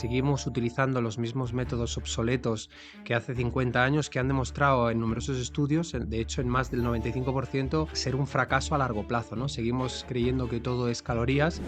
seguimos utilizando los mismos métodos obsoletos que hace 50 años que han demostrado en numerosos estudios, de hecho en más del 95%, ser un fracaso a largo plazo, ¿no? Seguimos creyendo que todo es calorías.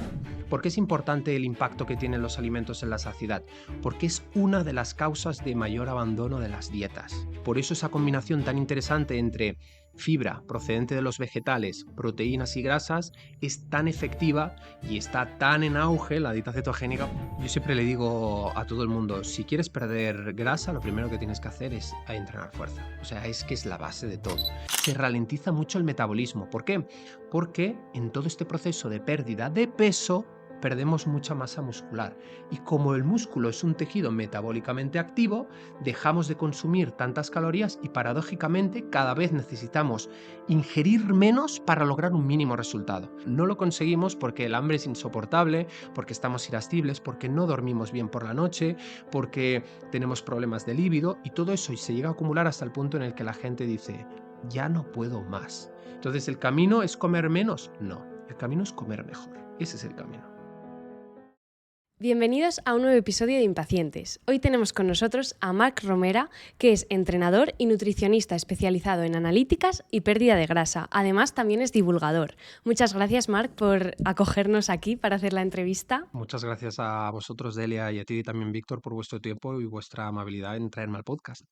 ¿Por qué es importante el impacto que tienen los alimentos en la saciedad? Porque es una de las causas de mayor abandono de las dietas. Por eso esa combinación tan interesante entre fibra procedente de los vegetales, proteínas y grasas es tan efectiva y está tan en auge la dieta cetogénica. Yo siempre le digo a todo el mundo, si quieres perder grasa, lo primero que tienes que hacer es entrenar fuerza. O sea, es que es la base de todo. Se ralentiza mucho el metabolismo. ¿Por qué? Porque en todo este proceso de pérdida de peso perdemos mucha masa muscular. Y como el músculo es un tejido metabólicamente activo, dejamos de consumir tantas calorías y paradójicamente cada vez necesitamos ingerir menos para lograr un mínimo resultado. No lo conseguimos porque el hambre es insoportable, porque estamos irascibles, porque no dormimos bien por la noche, porque tenemos problemas de líbido y todo eso y se llega a acumular hasta el punto en el que la gente dice, ya no puedo más. Entonces, ¿el camino es comer menos? No, el camino es comer mejor. Ese es el camino. Bienvenidos a un nuevo episodio de Impacientes. Hoy tenemos con nosotros a Marc Romera, que es entrenador y nutricionista especializado en analíticas y pérdida de grasa. Además, también es divulgador. Muchas gracias, Marc, por acogernos aquí para hacer la entrevista. Muchas gracias a vosotros, Delia, y a ti también, Víctor, por vuestro tiempo y vuestra amabilidad en traerme al podcast.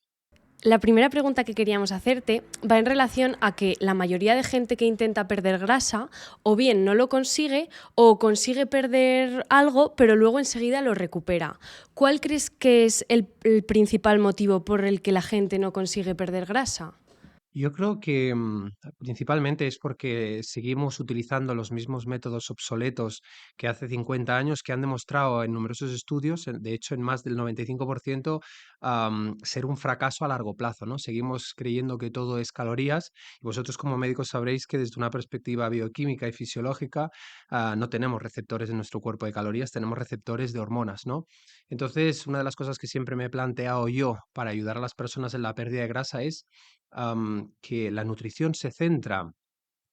La primera pregunta que queríamos hacerte va en relación a que la mayoría de gente que intenta perder grasa o bien no lo consigue o consigue perder algo pero luego enseguida lo recupera. ¿Cuál crees que es el principal motivo por el que la gente no consigue perder grasa? Yo creo que principalmente es porque seguimos utilizando los mismos métodos obsoletos que hace 50 años que han demostrado en numerosos estudios, de hecho en más del 95%, ser un fracaso a largo plazo, ¿no? Seguimos creyendo que todo es calorías y vosotros como médicos sabréis que desde una perspectiva bioquímica y fisiológica no tenemos receptores en nuestro cuerpo de calorías, tenemos receptores de hormonas, ¿no? Entonces, una de las cosas que siempre me he planteado yo para ayudar a las personas en la pérdida de grasa es que la nutrición se centra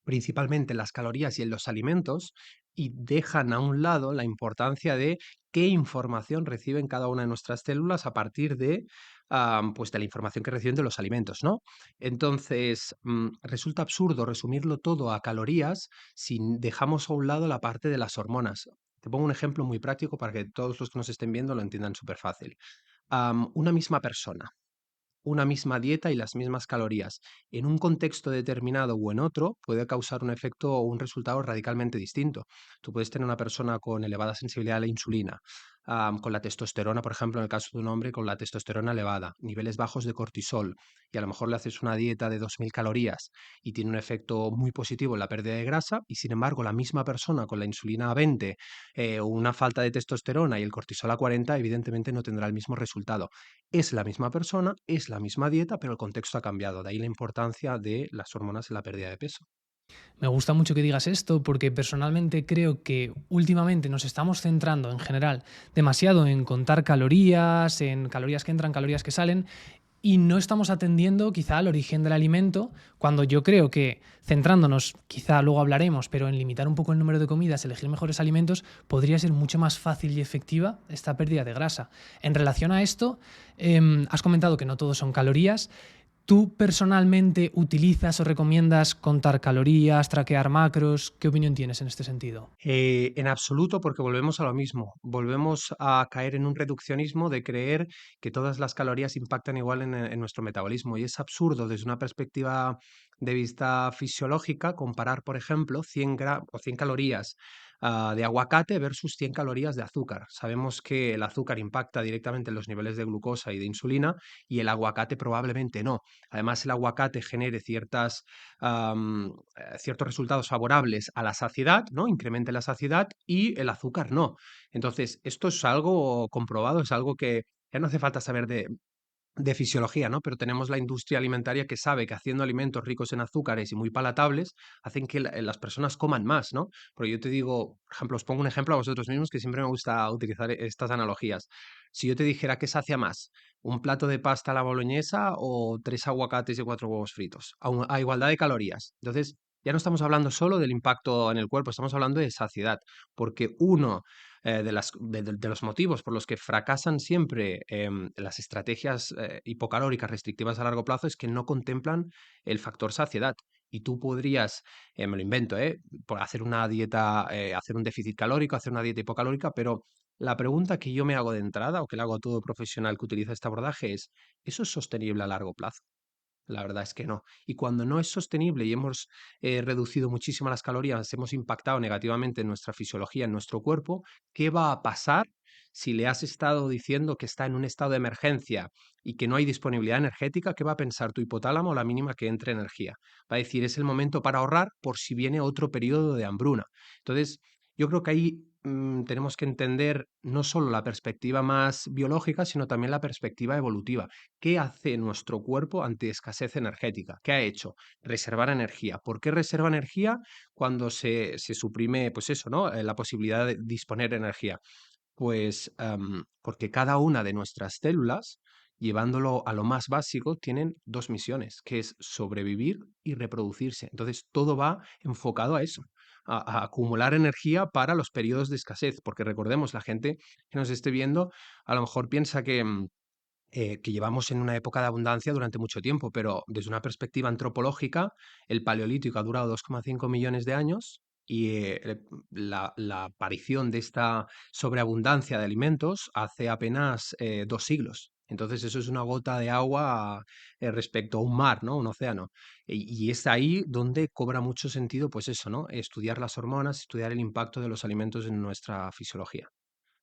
principalmente en las calorías y en los alimentos y dejan a un lado la importancia de qué información reciben cada una de nuestras células a partir de, pues de la información que reciben de los alimentos, ¿no? Entonces, resulta absurdo resumirlo todo a calorías si dejamos a un lado la parte de las hormonas. Te pongo un ejemplo muy práctico para que todos los que nos estén viendo lo entiendan súper fácil. Una misma persona, una misma dieta y las mismas calorías en un contexto determinado o en otro puede causar un efecto o un resultado radicalmente distinto. Tú puedes tener una persona con elevada sensibilidad a la insulina, con la testosterona, por ejemplo, en el caso de un hombre con la testosterona elevada, niveles bajos de cortisol, y a lo mejor le haces una dieta de 2000 calorías y tiene un efecto muy positivo en la pérdida de grasa, y sin embargo la misma persona con la insulina a 20, o una falta de testosterona y el cortisol a 40, evidentemente no tendrá el mismo resultado. Es la misma persona, es la misma dieta, pero el contexto ha cambiado. De ahí la importancia de las hormonas en la pérdida de peso. Me gusta mucho que digas esto porque personalmente creo que últimamente nos estamos centrando en general demasiado en contar calorías, en calorías que entran, calorías que salen y no estamos atendiendo quizá al origen del alimento cuando yo creo que centrándonos, quizá luego hablaremos, pero en limitar un poco el número de comidas, elegir mejores alimentos, podría ser mucho más fácil y efectiva esta pérdida de grasa. En relación a esto, has comentado que no todo son calorías. ¿Tú personalmente utilizas o recomiendas contar calorías, traquear macros? ¿Qué opinión tienes en este sentido? En absoluto, porque volvemos a lo mismo. Volvemos a caer en un reduccionismo de creer que todas las calorías impactan igual en nuestro metabolismo. Y es absurdo desde una perspectiva de vista fisiológica comparar, por ejemplo, 100 calorías de aguacate versus 100 calorías de azúcar. Sabemos que el azúcar impacta directamente en los niveles de glucosa y de insulina y el aguacate probablemente no. Además, el aguacate genere ciertos resultados favorables a la saciedad, ¿no? Incremente la saciedad y el azúcar no. Entonces, esto es algo comprobado, es algo que ya no hace falta saber de fisiología, ¿no? Pero tenemos la industria alimentaria que sabe que haciendo alimentos ricos en azúcares y muy palatables hacen que las personas coman más, ¿no? Porque yo te digo, por ejemplo, os pongo un ejemplo a vosotros mismos que siempre me gusta utilizar estas analogías. Si yo te dijera qué sacia más, un plato de pasta a la boloñesa o tres aguacates y cuatro huevos fritos, a igualdad de calorías. Entonces, ya no estamos hablando solo del impacto en el cuerpo, estamos hablando de saciedad, porque uno de los motivos por los que fracasan siempre las estrategias hipocalóricas restrictivas a largo plazo es que no contemplan el factor saciedad. Y tú podrías, me lo invento, por hacer una dieta, hacer un déficit calórico, hacer una dieta hipocalórica, pero la pregunta que yo me hago de entrada o que le hago a todo profesional que utiliza este abordaje es, ¿eso es sostenible a largo plazo? La verdad es que no. Y cuando no es sostenible y hemos reducido muchísimo las calorías, hemos impactado negativamente en nuestra fisiología, en nuestro cuerpo, ¿qué va a pasar si le has estado diciendo que está en un estado de emergencia y que no hay disponibilidad energética? ¿Qué va a pensar tu hipotálamo a la mínima que entre energía? Va a decir, es el momento para ahorrar por si viene otro periodo de hambruna. Entonces, yo creo que ahí tenemos que entender no solo la perspectiva más biológica, sino también la perspectiva evolutiva. ¿Qué hace nuestro cuerpo ante escasez energética? ¿Qué ha hecho? Reservar energía. ¿Por qué reserva energía cuando se suprime, pues eso, ¿no? La posibilidad de disponer de energía? Pues porque cada una de nuestras células, llevándolo a lo más básico, tienen dos misiones, que es sobrevivir y reproducirse. Entonces, todo va enfocado a eso, a acumular energía para los periodos de escasez, porque recordemos, la gente que nos esté viendo a lo mejor piensa que llevamos en una época de abundancia durante mucho tiempo, pero desde una perspectiva antropológica, el Paleolítico ha durado 2,5 millones de años y la aparición de esta sobreabundancia de alimentos hace apenas 2 siglos. Entonces eso es una gota de agua respecto a un mar, ¿no? Un océano. Y es ahí donde cobra mucho sentido, pues eso, ¿no? Estudiar las hormonas, estudiar el impacto de los alimentos en nuestra fisiología.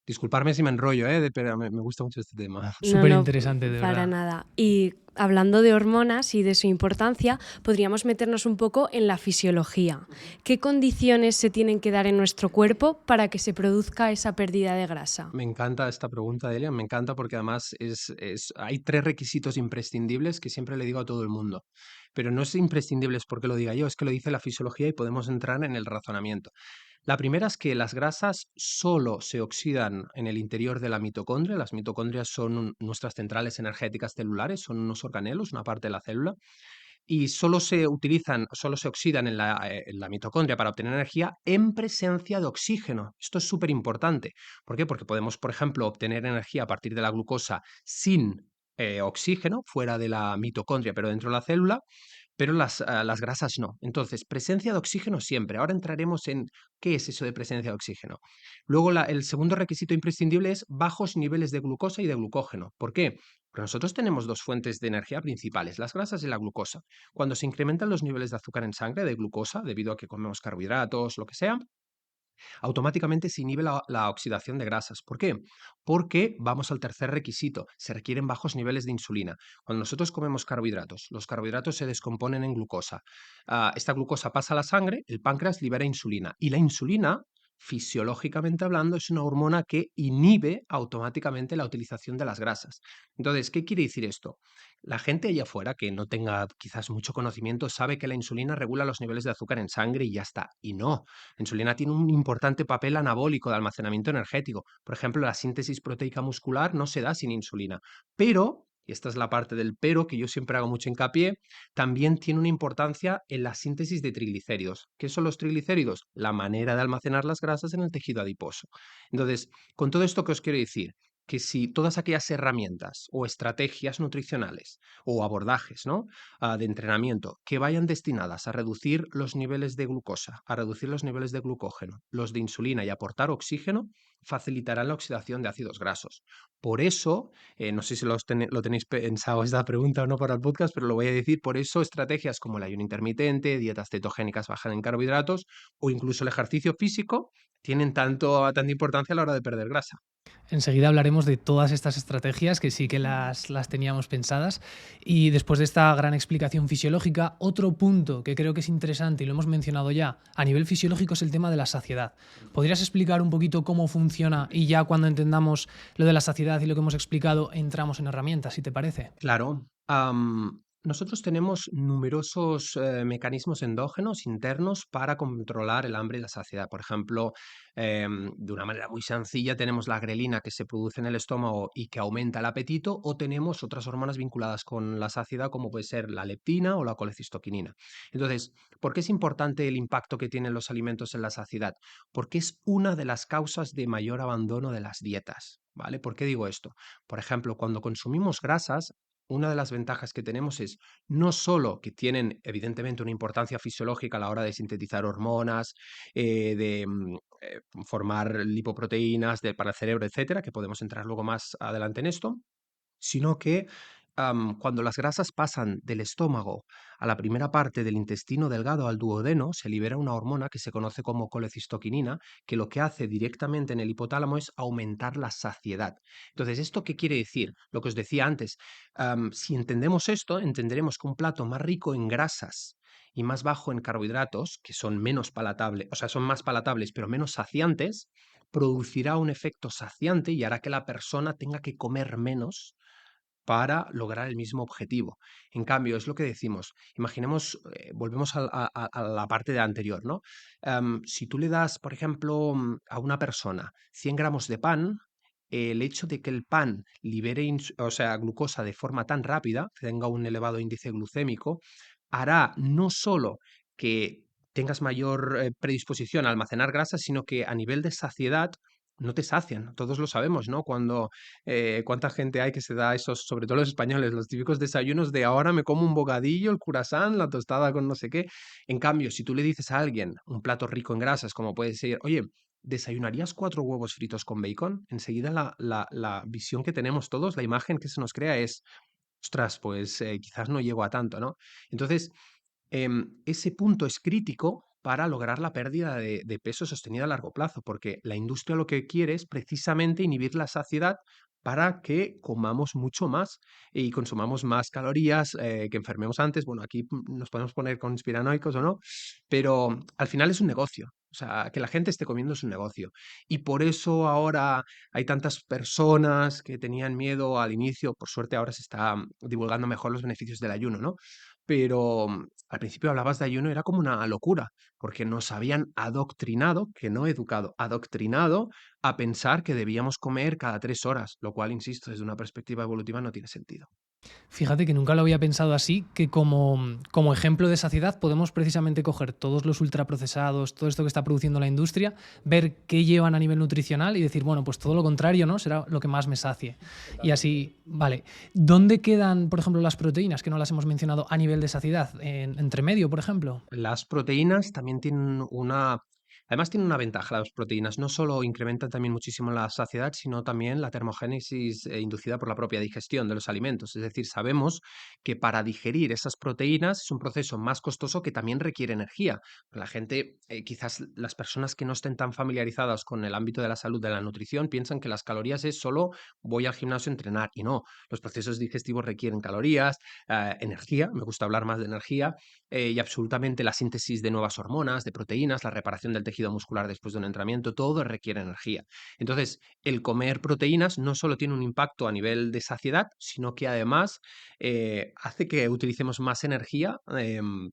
Disculparme si me enrollo, pero me gusta mucho este tema. No, Súper no, interesante, de para verdad. nada. Y hablando de hormonas y de su importancia, podríamos meternos un poco en la fisiología. ¿Qué condiciones se tienen que dar en nuestro cuerpo para que se produzca esa pérdida de grasa? Me encanta esta pregunta, Delia, me encanta porque además hay 3 requisitos imprescindibles que siempre le digo a todo el mundo, pero no es imprescindibles porque lo diga yo, es que lo dice la fisiología y podemos entrar en el razonamiento. La primera es que las grasas solo se oxidan en el interior de la mitocondria. Las mitocondrias son nuestras centrales energéticas celulares, son unos organelos, una parte de la célula, y solo se oxidan en la mitocondria para obtener energía en presencia de oxígeno. Esto es súper importante. ¿Por qué? Porque podemos, por ejemplo, obtener energía a partir de la glucosa sin oxígeno, fuera de la mitocondria, pero dentro de la célula, pero las grasas no. Entonces, presencia de oxígeno siempre. Ahora entraremos en qué es eso de presencia de oxígeno. Luego, el segundo requisito imprescindible es bajos niveles de glucosa y de glucógeno. ¿Por qué? Porque nosotros tenemos dos fuentes de energía principales, las grasas y la glucosa. Cuando se incrementan los niveles de azúcar en sangre, de glucosa, debido a que comemos carbohidratos, lo que sea, automáticamente se inhibe la oxidación de grasas. ¿Por qué? Porque vamos al tercer requisito, se requieren bajos niveles de insulina. Cuando nosotros comemos carbohidratos, los carbohidratos se descomponen en glucosa. Esta glucosa pasa a la sangre, el páncreas libera insulina y la insulina, fisiológicamente hablando, es una hormona que inhibe automáticamente la utilización de las grasas. Entonces, ¿qué quiere decir esto? La gente allá afuera que no tenga quizás mucho conocimiento sabe que la insulina regula los niveles de azúcar en sangre y ya está. Y no, la insulina tiene un importante papel anabólico de almacenamiento energético. Por ejemplo, la síntesis proteica muscular no se da sin insulina. Pero, y esta es la parte del pero que yo siempre hago mucho hincapié, también tiene una importancia en la síntesis de triglicéridos. ¿Qué son los triglicéridos? La manera de almacenar las grasas en el tejido adiposo. Entonces, con todo esto, ¿qué os quiero decir? Que si todas aquellas herramientas o estrategias nutricionales o abordajes, ¿no? De entrenamiento que vayan destinadas a reducir los niveles de glucosa, a reducir los niveles de glucógeno, los de insulina y aportar oxígeno, facilitarán la oxidación de ácidos grasos. Por eso, no sé si lo tenéis pensado esta pregunta o no para el podcast, pero lo voy a decir, por eso estrategias como el ayuno intermitente, dietas cetogénicas bajas en carbohidratos o incluso el ejercicio físico tienen tanta importancia a la hora de perder grasa. Enseguida hablaremos de todas estas estrategias que sí que las teníamos pensadas. Y después de esta gran explicación fisiológica, otro punto que creo que es interesante y lo hemos mencionado ya a nivel fisiológico es el tema de la saciedad. ¿Podrías explicar un poquito cómo funciona y ya cuando entendamos lo de la saciedad y lo que hemos explicado entramos en herramientas, si te parece? Claro. Nosotros tenemos numerosos mecanismos endógenos internos para controlar el hambre y la saciedad. Por ejemplo, de una manera muy sencilla tenemos la grelina que se produce en el estómago y que aumenta el apetito, o tenemos otras hormonas vinculadas con la saciedad, como puede ser la leptina o la colecistoquinina. Entonces, ¿por qué es importante el impacto que tienen los alimentos en la saciedad? Porque es una de las causas de mayor abandono de las dietas. ¿Vale? ¿Por qué digo esto? Por ejemplo, cuando consumimos grasas, una de las ventajas que tenemos es no solo que tienen evidentemente una importancia fisiológica a la hora de sintetizar hormonas, formar lipoproteínas para el cerebro, etcétera, que podemos entrar luego más adelante en esto, sino que cuando las grasas pasan del estómago a la primera parte del intestino delgado al duodeno, se libera una hormona que se conoce como colecistoquinina, que lo que hace directamente en el hipotálamo es aumentar la saciedad. Entonces, ¿esto qué quiere decir? Lo que os decía antes, si entendemos esto, entenderemos que un plato más rico en grasas y más bajo en carbohidratos, que son menos palatables, o sea, son más palatables pero menos saciantes, producirá un efecto saciante y hará que la persona tenga que comer menos para lograr el mismo objetivo. En cambio, es lo que decimos, imaginemos, volvemos a la parte de anterior, ¿no? Si tú le das, por ejemplo, a una persona 100 gramos de pan, el hecho de que el pan libere o sea, glucosa de forma tan rápida, tenga un elevado índice glucémico, hará no solo que tengas mayor predisposición a almacenar grasa, sino que a nivel de saciedad no te sacian. Todos lo sabemos, ¿no? Cuánta gente hay que se da esos, sobre todo los españoles, los típicos desayunos de ahora me como un bocadillo, el croissant, la tostada con no sé qué. En cambio, si tú le dices a alguien un plato rico en grasas, como puede ser, oye, ¿desayunarías 4 huevos fritos con bacon? Enseguida la visión que tenemos todos, la imagen que se nos crea es, ostras, pues quizás no llego a tanto, ¿no? Entonces, ese punto es crítico para lograr la pérdida de peso sostenida a largo plazo, porque la industria lo que quiere es precisamente inhibir la saciedad para que comamos mucho más y consumamos más calorías, que enfermemos antes. Bueno, aquí nos podemos poner conspiranoicos o no, pero al final es un negocio. O sea, que la gente esté comiendo es un negocio. Y por eso ahora hay tantas personas que tenían miedo al inicio. Por suerte ahora se está divulgando mejor los beneficios del ayuno, ¿no? Pero al principio hablabas de ayuno, era como una locura, porque nos habían adoctrinado, que no educado, adoctrinado a pensar que debíamos comer cada 3 horas, lo cual, insisto, desde una perspectiva evolutiva no tiene sentido. Fíjate que nunca lo había pensado así, que como ejemplo de saciedad podemos precisamente coger todos los ultraprocesados, todo esto que está produciendo la industria, ver qué llevan a nivel nutricional y decir, bueno, pues todo lo contrario, ¿no? Será lo que más me sacie. Y así, vale. ¿Dónde quedan, por ejemplo, las proteínas, que no las hemos mencionado, a nivel de saciedad? ¿Entre medio, por ejemplo? Las proteínas también tienen además tienen una ventaja las proteínas, no solo incrementan también muchísimo la saciedad, sino también la termogénesis inducida por la propia digestión de los alimentos. Es decir, sabemos que para digerir esas proteínas es un proceso más costoso que también requiere energía. La gente, quizás las personas que no estén tan familiarizadas con el ámbito de la salud, de la nutrición, piensan que las calorías es solo voy al gimnasio a entrenar y no. Los procesos digestivos requieren calorías, energía, me gusta hablar más de energía, y absolutamente la síntesis de nuevas hormonas, de proteínas, la reparación del tejido muscular después de un entrenamiento, todo requiere energía. Entonces, el comer proteínas no solo tiene un impacto a nivel de saciedad, sino que además hace que utilicemos más energía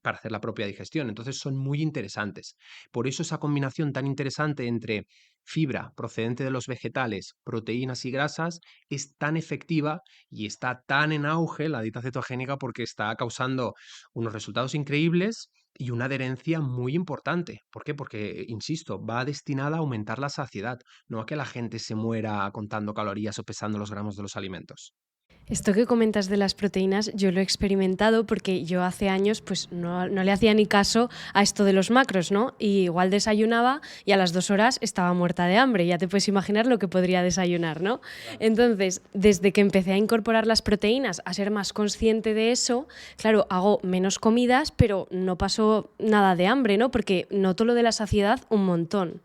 para hacer la propia digestión. Entonces, son muy interesantes. Por eso esa combinación tan interesante entre fibra procedente de los vegetales, proteínas y grasas es tan efectiva y está tan en auge la dieta cetogénica porque está causando unos resultados increíbles y una adherencia muy importante. ¿Por qué? Porque, insisto, va destinada a aumentar la saciedad, no a que la gente se muera contando calorías o pesando los gramos de los alimentos. Esto que comentas de las proteínas, yo lo he experimentado porque yo hace años pues no le hacía ni caso a esto de los macros, ¿no? Y igual desayunaba y a las 2 horas estaba muerta de hambre. Ya te puedes imaginar lo que podría desayunar, ¿no? Entonces, desde que empecé a incorporar las proteínas, a ser más consciente de eso, claro, hago menos comidas, pero no paso nada de hambre, ¿no? Porque noto lo de la saciedad un montón.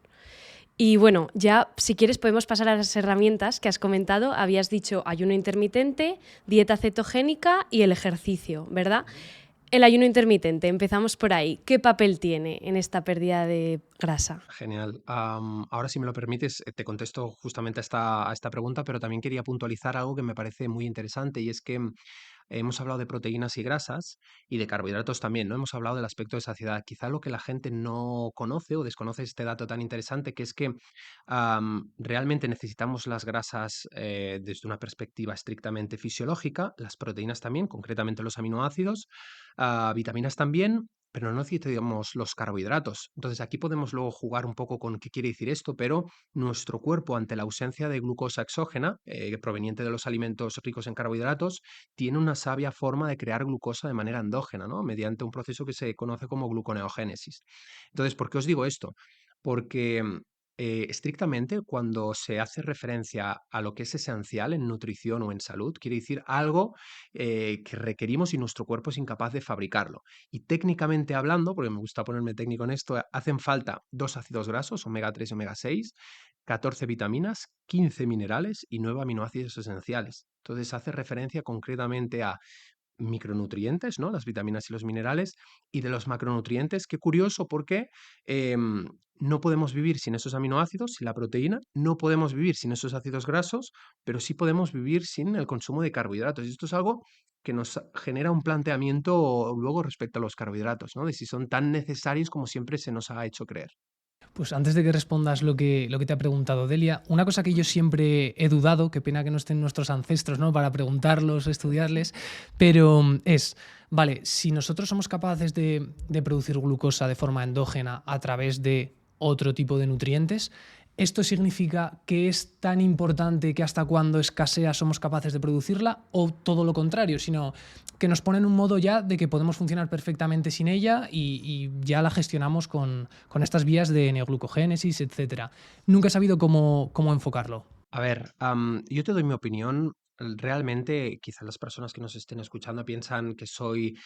Y bueno, ya si quieres podemos pasar a las herramientas que has comentado. Habías dicho ayuno intermitente, dieta cetogénica y el ejercicio, ¿verdad? El ayuno intermitente, empezamos por ahí. ¿Qué papel tiene en esta pérdida de grasa? Genial. Ahora, si me lo permites, te contesto justamente a esta pregunta, pero también quería puntualizar algo que me parece muy interesante y es que hemos hablado de proteínas y grasas y de carbohidratos también, ¿no? Hemos hablado del aspecto de saciedad. Quizá lo que la gente no conoce o desconoce este dato tan interesante, que es que realmente necesitamos las grasas desde una perspectiva estrictamente fisiológica, las proteínas también, concretamente los aminoácidos, vitaminas también, pero no necesitamos los carbohidratos. Entonces aquí podemos luego jugar un poco con qué quiere decir esto, pero nuestro cuerpo, ante la ausencia de glucosa exógena, proveniente de los alimentos ricos en carbohidratos, tiene una sabia forma de crear glucosa de manera endógena, ¿no? Mediante un proceso que se conoce como gluconeogénesis. Entonces, ¿por qué os digo esto? Porque estrictamente, cuando se hace referencia a lo que es esencial en nutrición o en salud, quiere decir algo que requerimos y nuestro cuerpo es incapaz de fabricarlo. Y técnicamente hablando, porque me gusta ponerme técnico en esto, hacen falta 2 ácidos grasos, omega 3 y omega 6, 14 vitaminas, 15 minerales y 9 aminoácidos esenciales. Entonces hace referencia concretamente a micronutrientes, ¿no? Las vitaminas y los minerales, y de los macronutrientes, qué curioso porque no podemos vivir sin esos aminoácidos, sin la proteína, no podemos vivir sin esos ácidos grasos, pero sí podemos vivir sin el consumo de carbohidratos. Y esto es algo que nos genera un planteamiento luego respecto a los carbohidratos, ¿no? De si son tan necesarios como siempre se nos ha hecho creer. Pues antes de que respondas lo que te ha preguntado Delia, una cosa que yo siempre he dudado, qué pena que no estén nuestros ancestros, ¿no? Para preguntarlos, estudiarles, pero es, vale, si nosotros somos capaces de producir glucosa de forma endógena a través de otro tipo de nutrientes, ¿esto significa que es tan importante que hasta cuando escasea somos capaces de producirla o todo lo contrario, sino que nos pone en un modo ya de que podemos funcionar perfectamente sin ella y ya la gestionamos con estas vías de neoglucogénesis, etcétera? Nunca he sabido cómo enfocarlo. A ver, yo te doy mi opinión. Realmente, quizás las personas que nos estén escuchando piensan que soy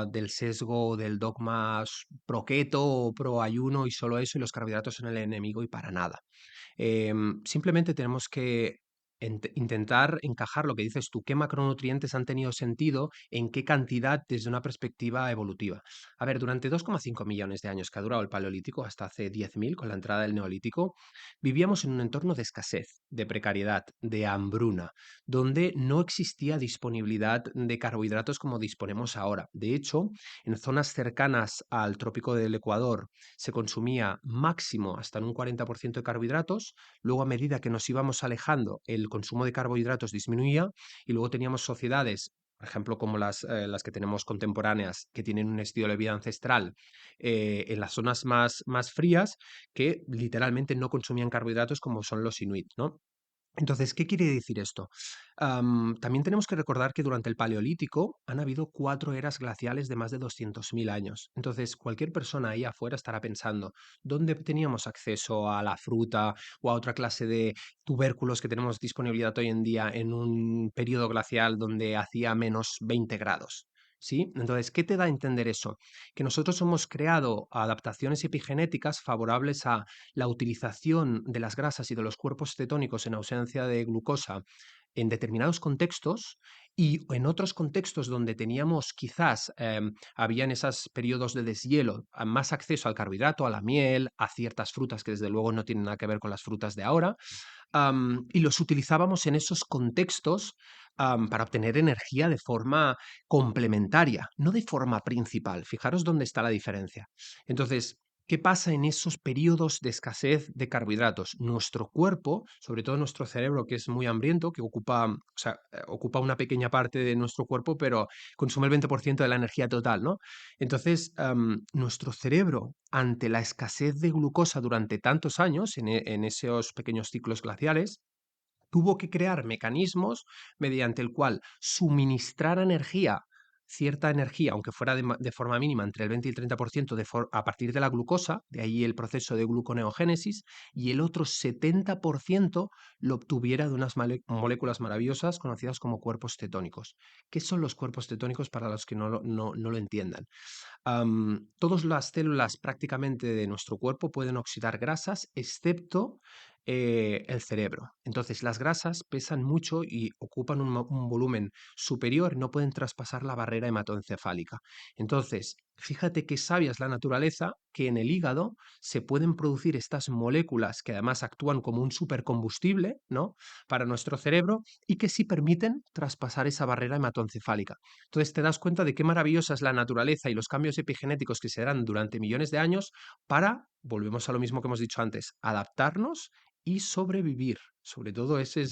del sesgo, del dogma pro keto o pro ayuno y solo eso, y los carbohidratos son el enemigo y para nada. Simplemente tenemos que intentar encajar lo que dices tú, qué macronutrientes han tenido sentido, en qué cantidad desde una perspectiva evolutiva. A ver, durante 2,5 millones de años que ha durado el Paleolítico, hasta hace 10.000 con la entrada del Neolítico, vivíamos en un entorno de escasez, de precariedad, de hambruna, donde no existía disponibilidad de carbohidratos como disponemos ahora. De hecho, en zonas cercanas al trópico del Ecuador se consumía máximo hasta en un 40% de carbohidratos. Luego, a medida que nos íbamos alejando, el consumo de carbohidratos disminuía y luego teníamos sociedades, por ejemplo, como las que tenemos contemporáneas, que tienen un estilo de vida ancestral en las zonas más frías, que literalmente no consumían carbohidratos como son los inuit, ¿no? Entonces, ¿qué quiere decir esto? También tenemos que recordar que durante el Paleolítico han habido 4 eras glaciales de más de 200.000 años. Entonces, cualquier persona ahí afuera estará pensando, ¿dónde teníamos acceso a la fruta o a otra clase de tubérculos que tenemos disponibilidad hoy en día en un periodo glacial donde hacía menos 20 grados? ¿Sí? Entonces, ¿qué te da a entender eso? Que nosotros hemos creado adaptaciones epigenéticas favorables a la utilización de las grasas y de los cuerpos cetónicos en ausencia de glucosa en determinados contextos y en otros contextos donde teníamos quizás, habían esos periodos de deshielo, más acceso al carbohidrato, a la miel, a ciertas frutas que desde luego no tienen nada que ver con las frutas de ahora, y los utilizábamos en esos contextos para obtener energía de forma complementaria, no de forma principal. Fijaros dónde está la diferencia. Entonces, ¿qué pasa en esos periodos de escasez de carbohidratos? Nuestro cuerpo, sobre todo nuestro cerebro, que es muy hambriento, que ocupa, o sea, ocupa una pequeña parte de nuestro cuerpo, pero consume el 20% de la energía total, ¿no? Entonces, nuestro cerebro, ante la escasez de glucosa durante tantos años, en esos pequeños ciclos glaciales, tuvo que crear mecanismos mediante el cual suministrar energía, cierta energía, aunque fuera de forma mínima, entre el 20 y el 30% a partir de la glucosa, de ahí el proceso de gluconeogénesis, y el otro 70% lo obtuviera de unas moléculas maravillosas conocidas como cuerpos cetónicos. ¿Qué son los cuerpos cetónicos para los que no lo entiendan? Todas las células prácticamente de nuestro cuerpo pueden oxidar grasas, excepto el cerebro. Entonces, las grasas pesan mucho y ocupan un volumen superior, no pueden traspasar la barrera hematoencefálica. Entonces, Fíjate qué sabia es la naturaleza que en el hígado se pueden producir estas moléculas que además actúan como un supercombustible, ¿no? Para nuestro cerebro y que sí permiten traspasar esa barrera hematoencefálica. Entonces te das cuenta de qué maravillosa es la naturaleza y los cambios epigenéticos que se dan durante millones de años para, volvemos a lo mismo que hemos dicho antes, adaptarnos y sobrevivir. Sobre todo ese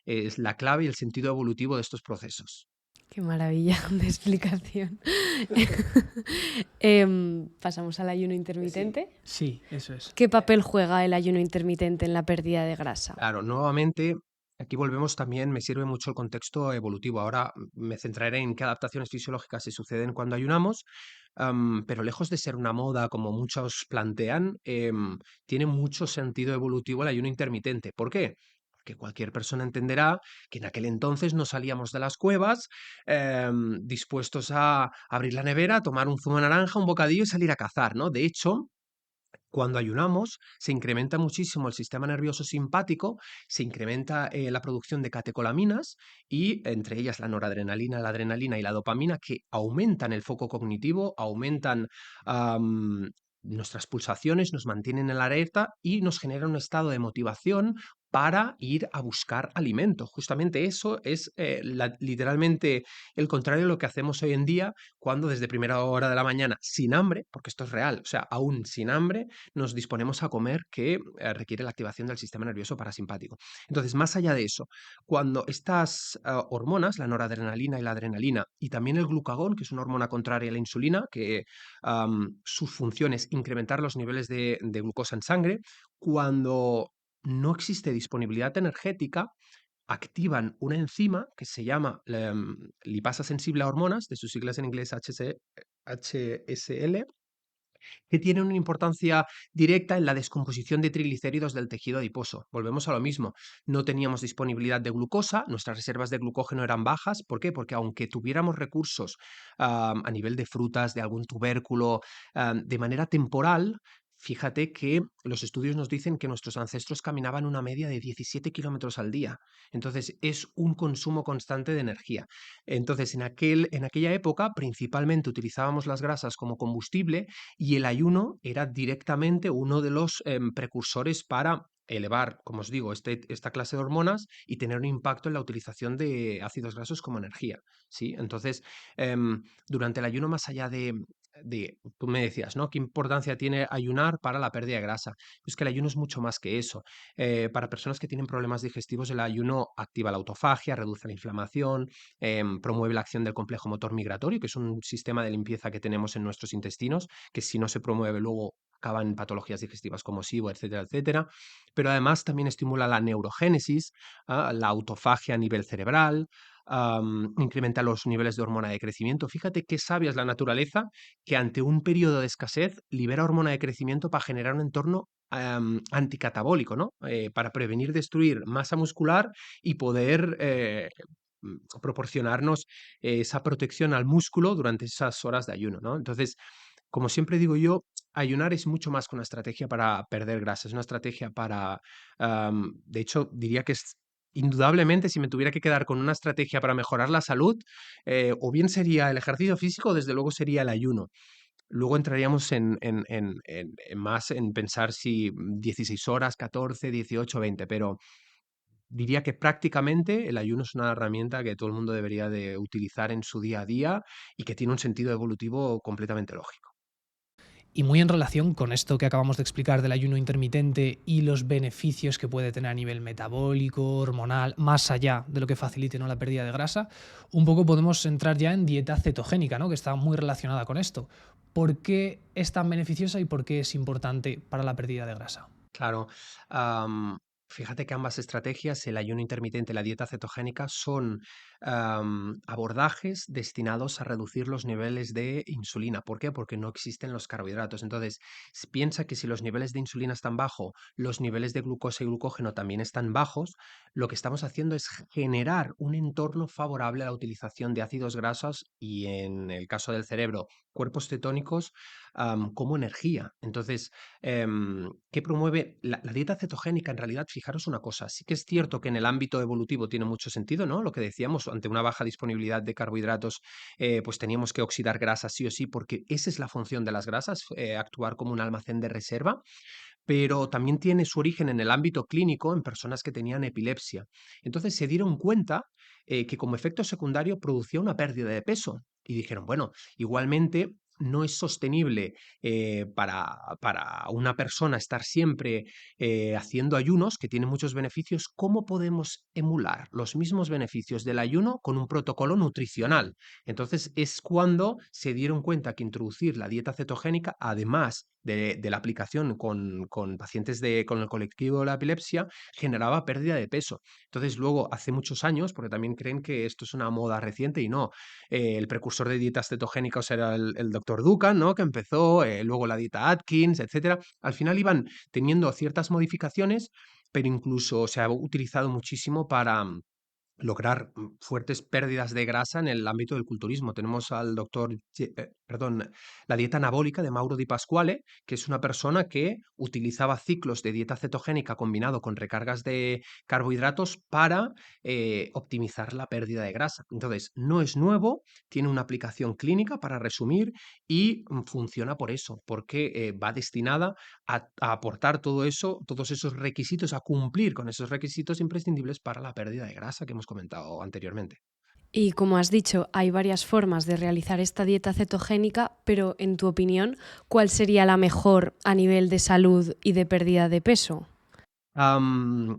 es la clave y el sentido evolutivo de estos procesos. Qué maravilla de explicación. Pasamos al ayuno Sí. intermitente. Sí, eso es. ¿Qué papel juega el ayuno intermitente en la pérdida de grasa? Claro, nuevamente, aquí volvemos también, me sirve mucho el contexto evolutivo. Ahora me centraré en qué adaptaciones fisiológicas se suceden cuando ayunamos, pero lejos de ser una moda como muchos plantean, tiene mucho sentido evolutivo el ayuno intermitente. ¿Por qué? Porque cualquier persona entenderá que en aquel entonces no salíamos de las cuevas dispuestos a abrir la nevera, tomar un zumo de naranja, un bocadillo y salir a cazar, ¿no? De hecho, cuando ayunamos, se incrementa muchísimo el sistema nervioso simpático, se incrementa la producción de catecolaminas y entre ellas la noradrenalina, la adrenalina y la dopamina que aumentan el foco cognitivo, aumentan nuestras pulsaciones, nos mantienen en la alerta y nos generan un estado de motivación para ir a buscar alimento. Justamente eso es literalmente el contrario de lo que hacemos hoy en día cuando desde primera hora de la mañana, sin hambre, porque esto es real, o sea, aún sin hambre, nos disponemos a comer que requiere la activación del sistema nervioso parasimpático. Entonces, más allá de eso, cuando estas hormonas, la noradrenalina y la adrenalina, y también el glucagón, que es una hormona contraria a la insulina, que su función es incrementar los niveles de glucosa en sangre, cuando no existe disponibilidad energética, activan una enzima que se llama lipasa sensible a hormonas, de sus siglas en inglés HSL, que tienen una importancia directa en la descomposición de triglicéridos del tejido adiposo. Volvemos a lo mismo, no teníamos disponibilidad de glucosa, nuestras reservas de glucógeno eran bajas. ¿Por qué? Porque aunque tuviéramos recursos a nivel de frutas, de algún tubérculo, de manera temporal, fíjate que los estudios nos dicen que nuestros ancestros caminaban una media de 17 kilómetros al día. Entonces es un consumo constante de energía. Entonces en aquella época principalmente utilizábamos las grasas como combustible y el ayuno era directamente uno de los precursores para elevar, como os digo, esta clase de hormonas y tener un impacto en la utilización de ácidos grasos como energía, ¿sí? Entonces, durante el ayuno, más allá tú me decías, ¿no? ¿Qué importancia tiene ayunar para la pérdida de grasa? Es que el ayuno es mucho más que eso. Para personas que tienen problemas digestivos, el ayuno activa la autofagia, reduce la inflamación, promueve la acción del complejo motor migratorio, que es un sistema de limpieza que tenemos en nuestros intestinos, que si no se promueve luego acaban patologías digestivas como SIBO, etcétera, etcétera. Pero además también estimula la neurogénesis, la autofagia a nivel cerebral, incrementa los niveles de hormona de crecimiento. Fíjate qué sabia es la naturaleza que ante un periodo de escasez libera hormona de crecimiento para generar un entorno anticatabólico, ¿no? Para prevenir destruir masa muscular y poder proporcionarnos esa protección al músculo durante esas horas de ayuno, ¿no? Entonces, como siempre digo yo, ayunar es mucho más que una estrategia para perder grasa, es una estrategia para, de hecho, diría que es indudablemente, si me tuviera que quedar con una estrategia para mejorar la salud, o bien sería el ejercicio físico, o desde luego sería el ayuno. Luego entraríamos en más en pensar si 16 horas, 14, 18, 20, pero diría que prácticamente el ayuno es una herramienta que todo el mundo debería de utilizar en su día a día y que tiene un sentido evolutivo completamente lógico. Y muy en relación con esto que acabamos de explicar del ayuno intermitente y los beneficios que puede tener a nivel metabólico, hormonal, más allá de lo que facilite, ¿no?, la pérdida de grasa, un poco podemos entrar ya en dieta cetogénica, ¿no?, que está muy relacionada con esto. ¿Por qué es tan beneficiosa y por qué es importante para la pérdida de grasa? Claro, fíjate que ambas estrategias, el ayuno intermitente y la dieta cetogénica, son abordajes destinados a reducir los niveles de insulina. ¿Por qué? Porque no existen los carbohidratos. Entonces, piensa que si los niveles de insulina están bajos, los niveles de glucosa y glucógeno también están bajos, lo que estamos haciendo es generar un entorno favorable a la utilización de ácidos grasos y, en el caso del cerebro, cuerpos cetónicos como energía. Entonces, ¿qué promueve? La dieta cetogénica, en realidad, fijaros una cosa, sí que es cierto que en el ámbito evolutivo tiene mucho sentido, ¿no? Lo que decíamos, ante una baja disponibilidad de carbohidratos, pues teníamos que oxidar grasas sí o sí, porque esa es la función de las grasas, actuar como un almacén de reserva, pero también tiene su origen en el ámbito clínico en personas que tenían epilepsia. Entonces se dieron cuenta que como efecto secundario producía una pérdida de peso y dijeron, bueno, igualmente no es sostenible para una persona estar siempre haciendo ayunos, que tiene muchos beneficios. ¿Cómo podemos emular los mismos beneficios del ayuno con un protocolo nutricional? Entonces es cuando se dieron cuenta que introducir la dieta cetogénica, además de la aplicación con pacientes con el colectivo de la epilepsia, generaba pérdida de peso. Entonces luego, hace muchos años, porque también creen que esto es una moda reciente y no, el precursor de dietas cetogénicas era el doctor Dukan, ¿no? Que empezó, luego la dieta Atkins, etcétera. Al final iban teniendo ciertas modificaciones, pero incluso se ha utilizado muchísimo para lograr fuertes pérdidas de grasa en el ámbito del culturismo. Tenemos al perdón, la dieta anabólica de Mauro Di Pasquale, que es una persona que utilizaba ciclos de dieta cetogénica combinado con recargas de carbohidratos para optimizar la pérdida de grasa. Entonces, no es nuevo, tiene una aplicación clínica para resumir y funciona por eso, porque va destinada a aportar todo eso, todos esos requisitos, a cumplir con esos requisitos imprescindibles para la pérdida de grasa que hemos comentado anteriormente. Y como has dicho, hay varias formas de realizar esta dieta cetogénica, pero en tu opinión, ¿cuál sería la mejor a nivel de salud y de pérdida de peso? Am,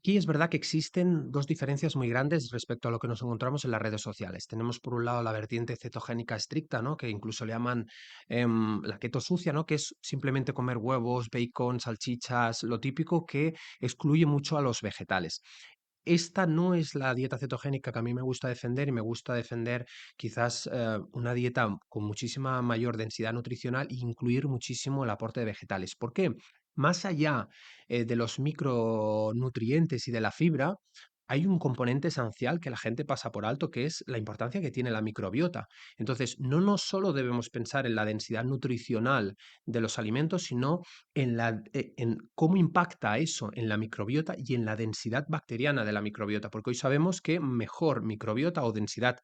Aquí es verdad que existen dos diferencias muy grandes respecto a lo que nos encontramos en las redes sociales. Tenemos por un lado la vertiente cetogénica estricta, ¿no? Que incluso le llaman la keto sucia, ¿no? Que es simplemente comer huevos, bacon, salchichas, lo típico que excluye mucho a los vegetales. Esta no es la dieta cetogénica que a mí me gusta defender y me gusta defender quizás una dieta con muchísima mayor densidad nutricional e incluir muchísimo el aporte de vegetales. ¿Por qué? Más allá de los micronutrientes y de la fibra, hay un componente esencial que la gente pasa por alto, que es la importancia que tiene la microbiota. Entonces, no solo debemos pensar en la densidad nutricional de los alimentos, sino en cómo impacta eso en la microbiota y en la densidad bacteriana de la microbiota, porque hoy sabemos que mejor microbiota o densidad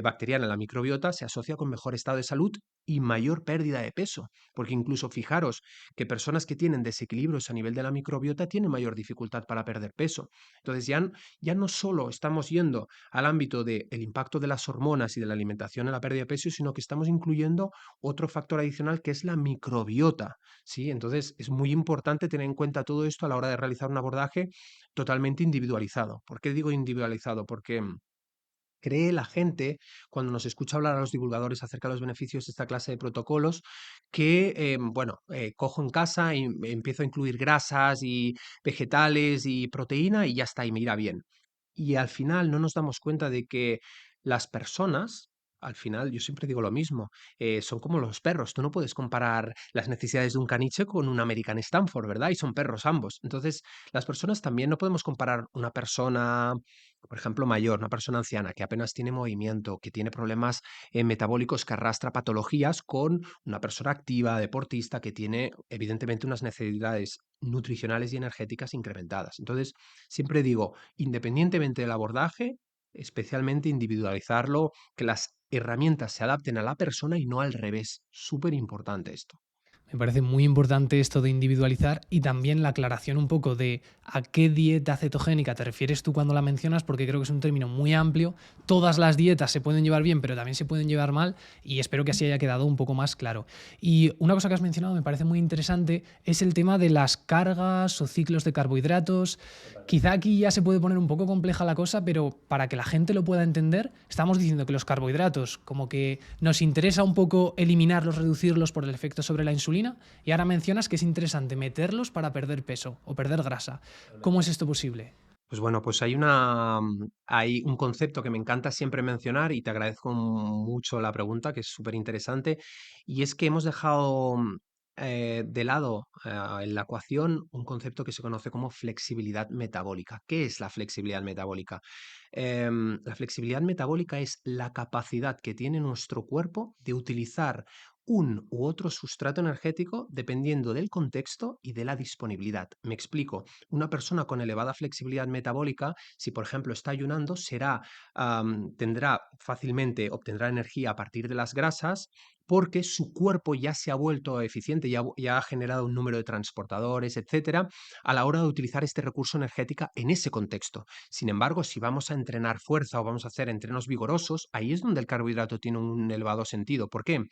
bacteriana en la microbiota se asocia con mejor estado de salud y mayor pérdida de peso, porque incluso fijaros que personas que tienen desequilibrios a nivel de la microbiota tienen mayor dificultad para perder peso. Entonces ya no solo estamos yendo al ámbito del impacto de las hormonas y de la alimentación en la pérdida de peso, sino que estamos incluyendo otro factor adicional que es la microbiota. ¿Sí? Entonces es muy importante tener en cuenta todo esto a la hora de realizar un abordaje totalmente individualizado. ¿Por qué digo individualizado? Porque cree la gente, cuando nos escucha hablar a los divulgadores acerca de los beneficios de esta clase de protocolos, que, bueno, cojo en casa y empiezo a incluir grasas y vegetales y proteína y ya está, y me irá bien. Y al final no nos damos cuenta de que las personas, al final, yo siempre digo lo mismo, son como los perros. Tú no puedes comparar las necesidades de un caniche con un American Stanford, ¿verdad? Y son perros ambos. Entonces, las personas también no podemos comparar una persona, por ejemplo, mayor, una persona anciana que apenas tiene movimiento, que tiene problemas metabólicos, que arrastra patologías, con una persona activa, deportista, que tiene evidentemente unas necesidades nutricionales y energéticas incrementadas. Entonces, siempre digo, independientemente del abordaje, especialmente individualizarlo, que las herramientas se adapten a la persona y no al revés. Súper importante esto. Me parece muy importante esto de individualizar y también la aclaración un poco de a qué dieta cetogénica te refieres tú cuando la mencionas, porque creo que es un término muy amplio. Todas las dietas se pueden llevar bien, pero también se pueden llevar mal y espero que así haya quedado un poco más claro. Y una cosa que has mencionado me parece muy interesante es el tema de las cargas o ciclos de carbohidratos. Quizá aquí ya se puede poner un poco compleja la cosa, pero para que la gente lo pueda entender, estamos diciendo que los carbohidratos como que nos interesa un poco eliminarlos, reducirlos por el efecto sobre la insulina, y ahora mencionas que es interesante meterlos para perder peso o perder grasa. ¿Cómo es esto posible? Pues bueno, pues hay un concepto que me encanta siempre mencionar y te agradezco mucho la pregunta, que es súper interesante, y es que hemos dejado de lado en la ecuación un concepto que se conoce como flexibilidad metabólica. ¿Qué es la flexibilidad metabólica? La flexibilidad metabólica es la capacidad que tiene nuestro cuerpo de utilizar un u otro sustrato energético dependiendo del contexto y de la disponibilidad. Me explico. Una persona con elevada flexibilidad metabólica, si por ejemplo está ayunando, obtendrá energía a partir de las grasas porque su cuerpo ya se ha vuelto eficiente, ya ha generado un número de transportadores, etcétera, a la hora de utilizar este recurso energético en ese contexto. Sin embargo, si vamos a entrenar fuerza o vamos a hacer entrenos vigorosos, ahí es donde el carbohidrato tiene un elevado sentido. ¿Por qué?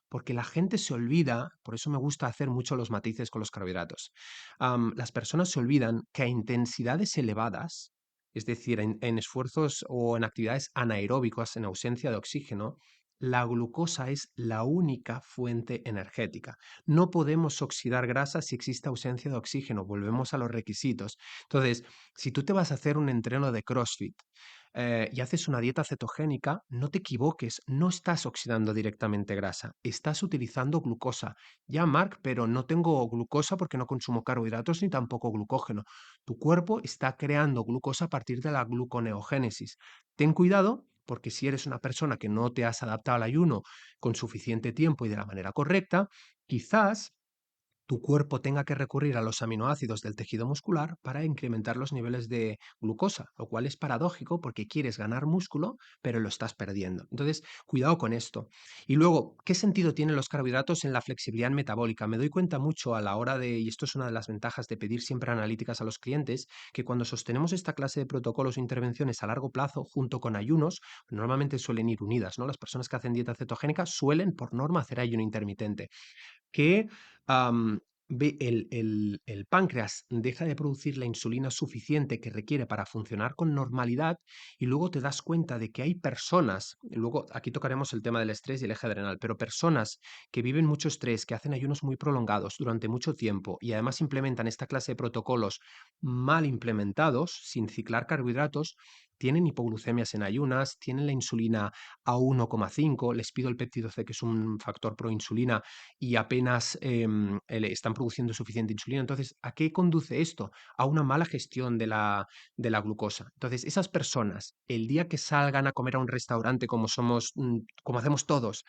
Porque la gente se olvida, por eso me gusta hacer mucho los matices con los carbohidratos. Las personas se olvidan que a intensidades elevadas, es decir, en esfuerzos o en actividades anaeróbicas, en ausencia de oxígeno, la glucosa es la única fuente energética. No podemos oxidar grasa si existe ausencia de oxígeno. Volvemos a los requisitos. Entonces, si tú te vas a hacer un entreno de CrossFit, y haces una dieta cetogénica, no te equivoques, no estás oxidando directamente grasa, estás utilizando glucosa. Ya, Marc, pero no tengo glucosa porque no consumo carbohidratos ni tampoco glucógeno. Tu cuerpo está creando glucosa a partir de la gluconeogénesis. Ten cuidado porque si eres una persona que no te has adaptado al ayuno con suficiente tiempo y de la manera correcta, quizás tu cuerpo tenga que recurrir a los aminoácidos del tejido muscular para incrementar los niveles de glucosa, lo cual es paradójico porque quieres ganar músculo, pero lo estás perdiendo. Entonces, cuidado con esto. Y luego, ¿qué sentido tienen los carbohidratos en la flexibilidad metabólica? Me doy cuenta mucho a la hora de, y esto es una de las ventajas de pedir siempre analíticas a los clientes, que cuando sostenemos esta clase de protocolos o intervenciones a largo plazo junto con ayunos, normalmente suelen ir unidas, ¿no? Las personas que hacen dieta cetogénica suelen, por norma, hacer ayuno intermitente que el páncreas deja de producir la insulina suficiente que requiere para funcionar con normalidad y luego te das cuenta de que hay personas, luego aquí tocaremos el tema del estrés y el eje adrenal, pero personas que viven mucho estrés, que hacen ayunos muy prolongados durante mucho tiempo y además implementan esta clase de protocolos mal implementados, sin ciclar carbohidratos, tienen hipoglucemias en ayunas, tienen la insulina a 1,5, les pido el péptido C, que es un factor proinsulina, y apenas están produciendo suficiente insulina. Entonces, ¿a qué conduce esto? A una mala gestión de la glucosa. Entonces, esas personas, el día que salgan a comer a un restaurante como hacemos todos,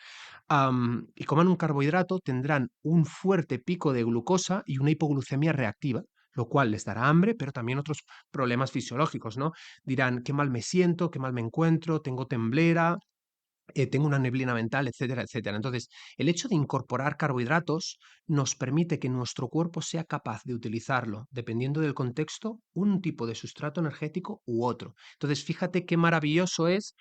y coman un carbohidrato, tendrán un fuerte pico de glucosa y una hipoglucemia reactiva, lo cual les dará hambre, pero también otros problemas fisiológicos, ¿no? Dirán, qué mal me siento, qué mal me encuentro, tengo temblera, tengo una neblina mental, etcétera, etcétera. Entonces, el hecho de incorporar carbohidratos nos permite que nuestro cuerpo sea capaz de utilizarlo, dependiendo del contexto, un tipo de sustrato energético u otro. Entonces, fíjate qué maravilloso es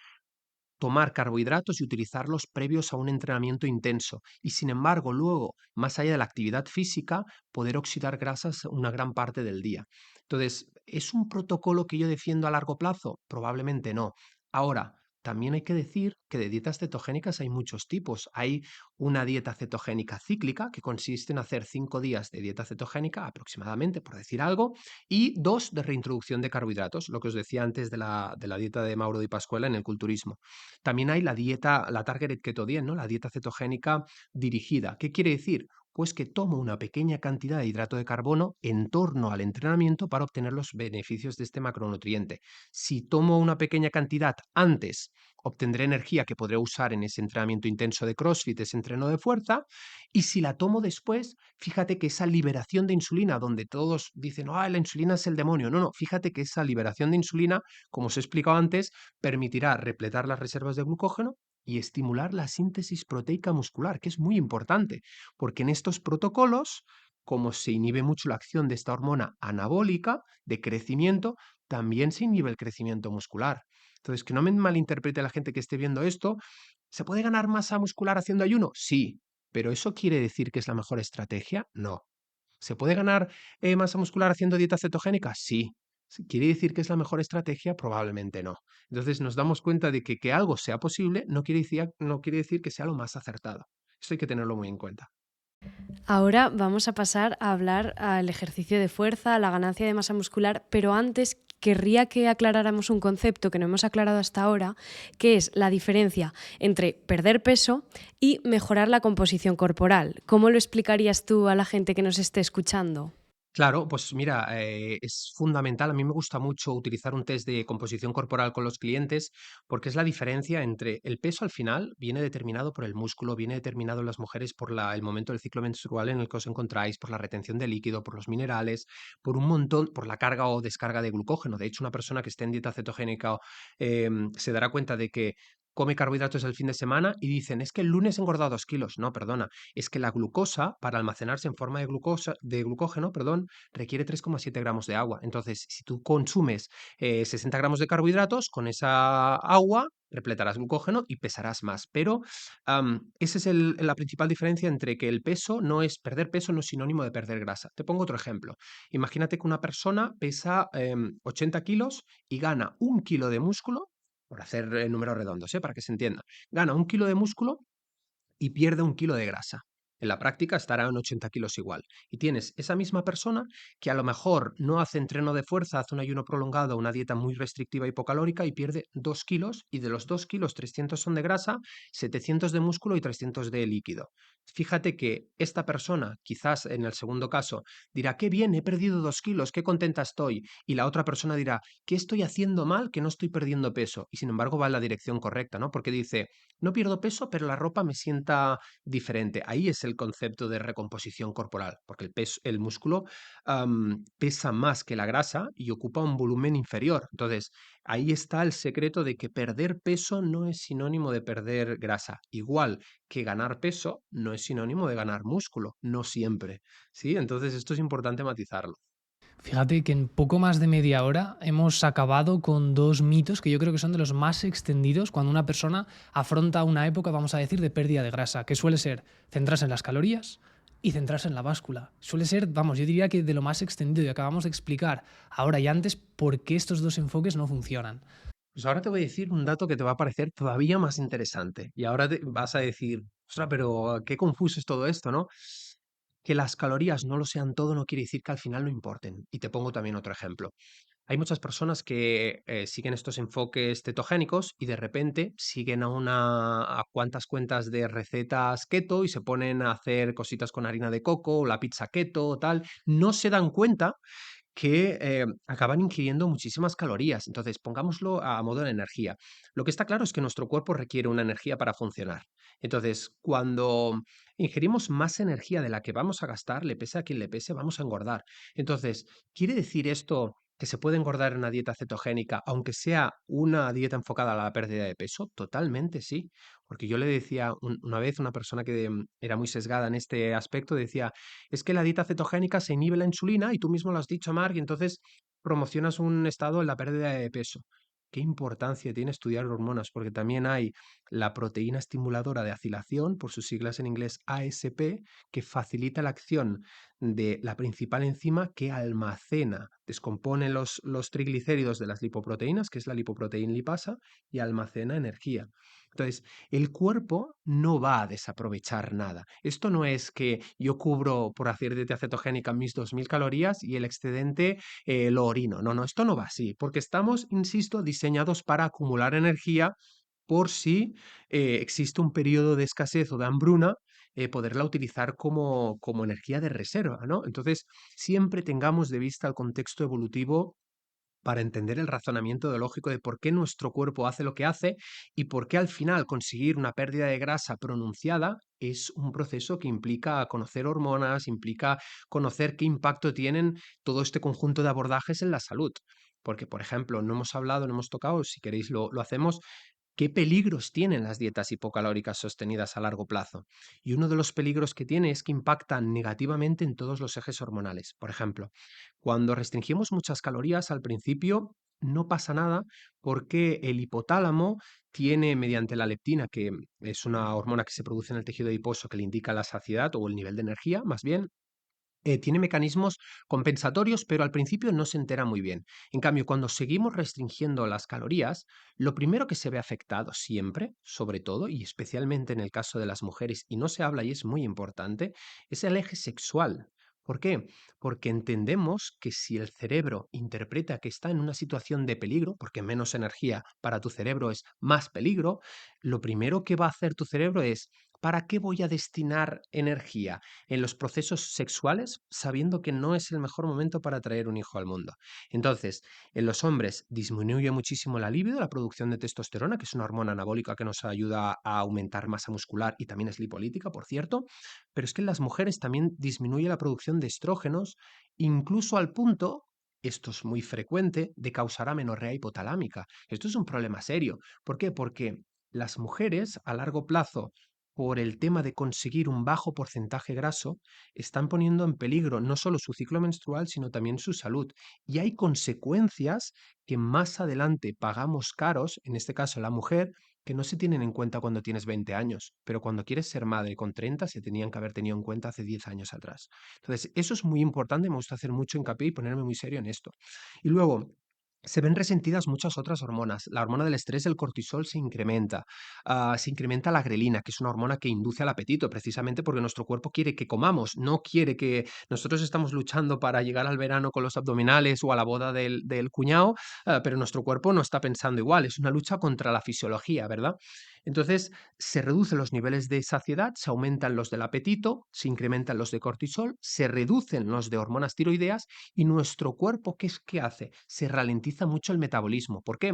tomar carbohidratos y utilizarlos previos a un entrenamiento intenso. Y sin embargo, luego, más allá de la actividad física, poder oxidar grasas una gran parte del día. Entonces, ¿es un protocolo que yo defiendo a largo plazo? Probablemente no. Ahora, también hay que decir que de dietas cetogénicas hay muchos tipos. Hay una dieta cetogénica cíclica que consiste en hacer 5 días de dieta cetogénica aproximadamente, por decir algo, y 2 de reintroducción de carbohidratos, lo que os decía antes de la dieta de Mauro Di Pasquale en el culturismo. También hay la dieta, la Targeted Keto Diet, ¿no? La dieta cetogénica dirigida. ¿Qué quiere decir? Pues que tomo una pequeña cantidad de hidrato de carbono en torno al entrenamiento para obtener los beneficios de este macronutriente. Si tomo una pequeña cantidad antes, obtendré energía que podré usar en ese entrenamiento intenso de CrossFit, ese entreno de fuerza, y si la tomo después, fíjate que esa liberación de insulina, donde todos dicen, ah, la insulina es el demonio. No, no, fíjate que esa liberación de insulina, como os he explicado antes, permitirá repletar las reservas de glucógeno y estimular la síntesis proteica muscular, que es muy importante, porque en estos protocolos, como se inhibe mucho la acción de esta hormona anabólica de crecimiento, también se inhibe el crecimiento muscular. Entonces, que no me malinterprete la gente que esté viendo esto, ¿se puede ganar masa muscular haciendo ayuno? Sí, pero ¿eso quiere decir que es la mejor estrategia? No. ¿Se puede ganar masa muscular haciendo dieta cetogénica? Sí. ¿Quiere decir que es la mejor estrategia? Probablemente no. Entonces nos damos cuenta de que algo sea posible no quiere decir que sea lo más acertado. Esto hay que tenerlo muy en cuenta. Ahora vamos a pasar a hablar al ejercicio de fuerza, a la ganancia de masa muscular, pero antes querría que aclaráramos un concepto que no hemos aclarado hasta ahora, que es la diferencia entre perder peso y mejorar la composición corporal. ¿Cómo lo explicarías tú a la gente que nos esté escuchando? Claro, pues mira, es fundamental. A mí me gusta mucho utilizar un test de composición corporal con los clientes porque es la diferencia entre el peso al final viene determinado por el músculo, viene determinado en las mujeres por el momento del ciclo menstrual en el que os encontráis, por la retención de líquido, por los minerales, por un montón, por la carga o descarga de glucógeno. De hecho, una persona que esté en dieta cetogénica se dará cuenta de que come carbohidratos el fin de semana y dicen, es que el lunes he engordado 2 kilos. No, perdona, es que la glucosa, para almacenarse en forma de glucosa, de glucógeno, perdón, requiere 3,7 gramos de agua. Entonces, si tú consumes 60 gramos de carbohidratos, con esa agua repletarás glucógeno y pesarás más. Pero esa es la principal diferencia entre que el peso no es, perder peso no es sinónimo de perder grasa. Te pongo otro ejemplo. Imagínate que una persona pesa 80 kilos y gana 1 kilo de músculo, por hacer números redondos, para que se entienda. Gana 1 kilo de músculo y pierde 1 kilo de grasa. En la práctica estará en 80 kilos igual. Y tienes esa misma persona que a lo mejor no hace entreno de fuerza, hace un ayuno prolongado, una dieta muy restrictiva y hipocalórica y pierde 2 kilos y de los 2 kilos 300 son de grasa, 700 de músculo y 300 de líquido. Fíjate que esta persona, quizás en el segundo caso, dirá, qué bien, he perdido 2 kilos, qué contenta estoy. Y la otra persona dirá, ¿qué estoy haciendo mal que no estoy perdiendo peso? Y sin embargo va en la dirección correcta, ¿no? Porque dice, no pierdo peso, pero la ropa me sienta diferente. Ahí es el concepto de recomposición corporal, porque el músculo pesa más que la grasa y ocupa un volumen inferior. Entonces, ahí está el secreto de que perder peso no es sinónimo de perder grasa. Igual que ganar peso no es sinónimo de ganar músculo, no siempre. ¿Sí? Entonces, esto es importante matizarlo. Fíjate que en poco más de media hora hemos acabado con dos mitos que yo creo que son de los más extendidos cuando una persona afronta una época, vamos a decir, de pérdida de grasa, que suele ser centrarse en las calorías y centrarse en la báscula. Suele ser, vamos, yo diría que de lo más extendido y acabamos de explicar ahora y antes por qué estos dos enfoques no funcionan. Pues ahora te voy a decir un dato que te va a parecer todavía más interesante. Y ahora te vas a decir, ostras, pero qué confuso es todo esto, ¿no? Que las calorías no lo sean todo no quiere decir que al final no importen. Y te pongo también otro ejemplo. Hay muchas personas que siguen estos enfoques cetogénicos y de repente siguen a cuantas cuentas de recetas keto y se ponen a hacer cositas con harina de coco, o la pizza keto, tal. No se dan cuenta que acaban ingiriendo muchísimas calorías. Entonces, pongámoslo a modo de energía. Lo que está claro es que nuestro cuerpo requiere una energía para funcionar. Entonces, cuando ingerimos más energía de la que vamos a gastar, le pese a quien le pese, vamos a engordar. Entonces, ¿quiere decir esto que se puede engordar en una dieta cetogénica, aunque sea una dieta enfocada a la pérdida de peso? Totalmente sí. Porque yo le decía una vez a una persona que era muy sesgada en este aspecto, decía, es que la dieta cetogénica se inhibe la insulina y tú mismo lo has dicho, Mark, y entonces promocionas un estado en la pérdida de peso. ¿Qué importancia tiene estudiar hormonas? Porque también hay la proteína estimuladora de acilación, por sus siglas en inglés ASP, que facilita la acción de la principal enzima que almacena, descompone los triglicéridos de las lipoproteínas, que es la lipoproteína lipasa, y almacena energía. Entonces, el cuerpo no va a desaprovechar nada. Esto no es que yo cubro por hacer dieta cetogénica mis 2000 calorías y el excedente lo orino. No, no, esto no va así, porque estamos, insisto, diseñados para acumular energía por si existe un periodo de escasez o de hambruna, poderla utilizar como energía de reserva, ¿no? Entonces, siempre tengamos de vista el contexto evolutivo para entender el razonamiento ideológico de por qué nuestro cuerpo hace lo que hace y por qué al final conseguir una pérdida de grasa pronunciada es un proceso que implica conocer hormonas, implica conocer qué impacto tienen todo este conjunto de abordajes en la salud. Porque, por ejemplo, no hemos hablado, no hemos tocado, si queréis lo hacemos, qué peligros tienen las dietas hipocalóricas sostenidas a largo plazo. Y uno de los peligros que tiene es que impactan negativamente en todos los ejes hormonales. Por ejemplo, cuando restringimos muchas calorías al principio, no pasa nada porque el hipotálamo tiene, mediante la leptina, que es una hormona que se produce en el tejido adiposo que le indica la saciedad o el nivel de energía, más bien, tiene mecanismos compensatorios, pero al principio no se entera muy bien. En cambio, cuando seguimos restringiendo las calorías, lo primero que se ve afectado siempre, sobre todo y especialmente en el caso de las mujeres, y no se habla y es muy importante, es el eje sexual. ¿Por qué? Porque entendemos que si el cerebro interpreta que está en una situación de peligro, porque menos energía para tu cerebro es más peligro, lo primero que va a hacer tu cerebro es ¿para qué voy a destinar energía en los procesos sexuales sabiendo que no es el mejor momento para traer un hijo al mundo? Entonces, en los hombres disminuye muchísimo la libido, la producción de testosterona, que es una hormona anabólica que nos ayuda a aumentar masa muscular y también es lipolítica, por cierto, pero es que en las mujeres también disminuye la producción de estrógenos, incluso al punto, esto es muy frecuente, de causar amenorrea hipotalámica. Esto es un problema serio. ¿Por qué? Porque las mujeres a largo plazo, por el tema de conseguir un bajo porcentaje graso, están poniendo en peligro no solo su ciclo menstrual, sino también su salud. Y hay consecuencias que más adelante pagamos caros, en este caso la mujer, que no se tienen en cuenta cuando tienes 20 años, pero cuando quieres ser madre con 30 se tenían que haber tenido en cuenta hace 10 años atrás. Entonces, eso es muy importante, me gusta hacer mucho hincapié y ponerme muy serio en esto. Y luego, se ven resentidas muchas otras hormonas. La hormona del estrés, el cortisol, se incrementa la grelina, que es una hormona que induce al apetito, precisamente porque nuestro cuerpo quiere que comamos, no quiere que nosotros estamos luchando para llegar al verano con los abdominales o a la boda del cuñado, pero nuestro cuerpo no está pensando igual, es una lucha contra la fisiología, ¿verdad? Entonces, se reducen los niveles de saciedad, se aumentan los del apetito, se incrementan los de cortisol, se reducen los de hormonas tiroideas y nuestro cuerpo, ¿qué hace? Se ralentiza mucho el metabolismo. ¿Por qué?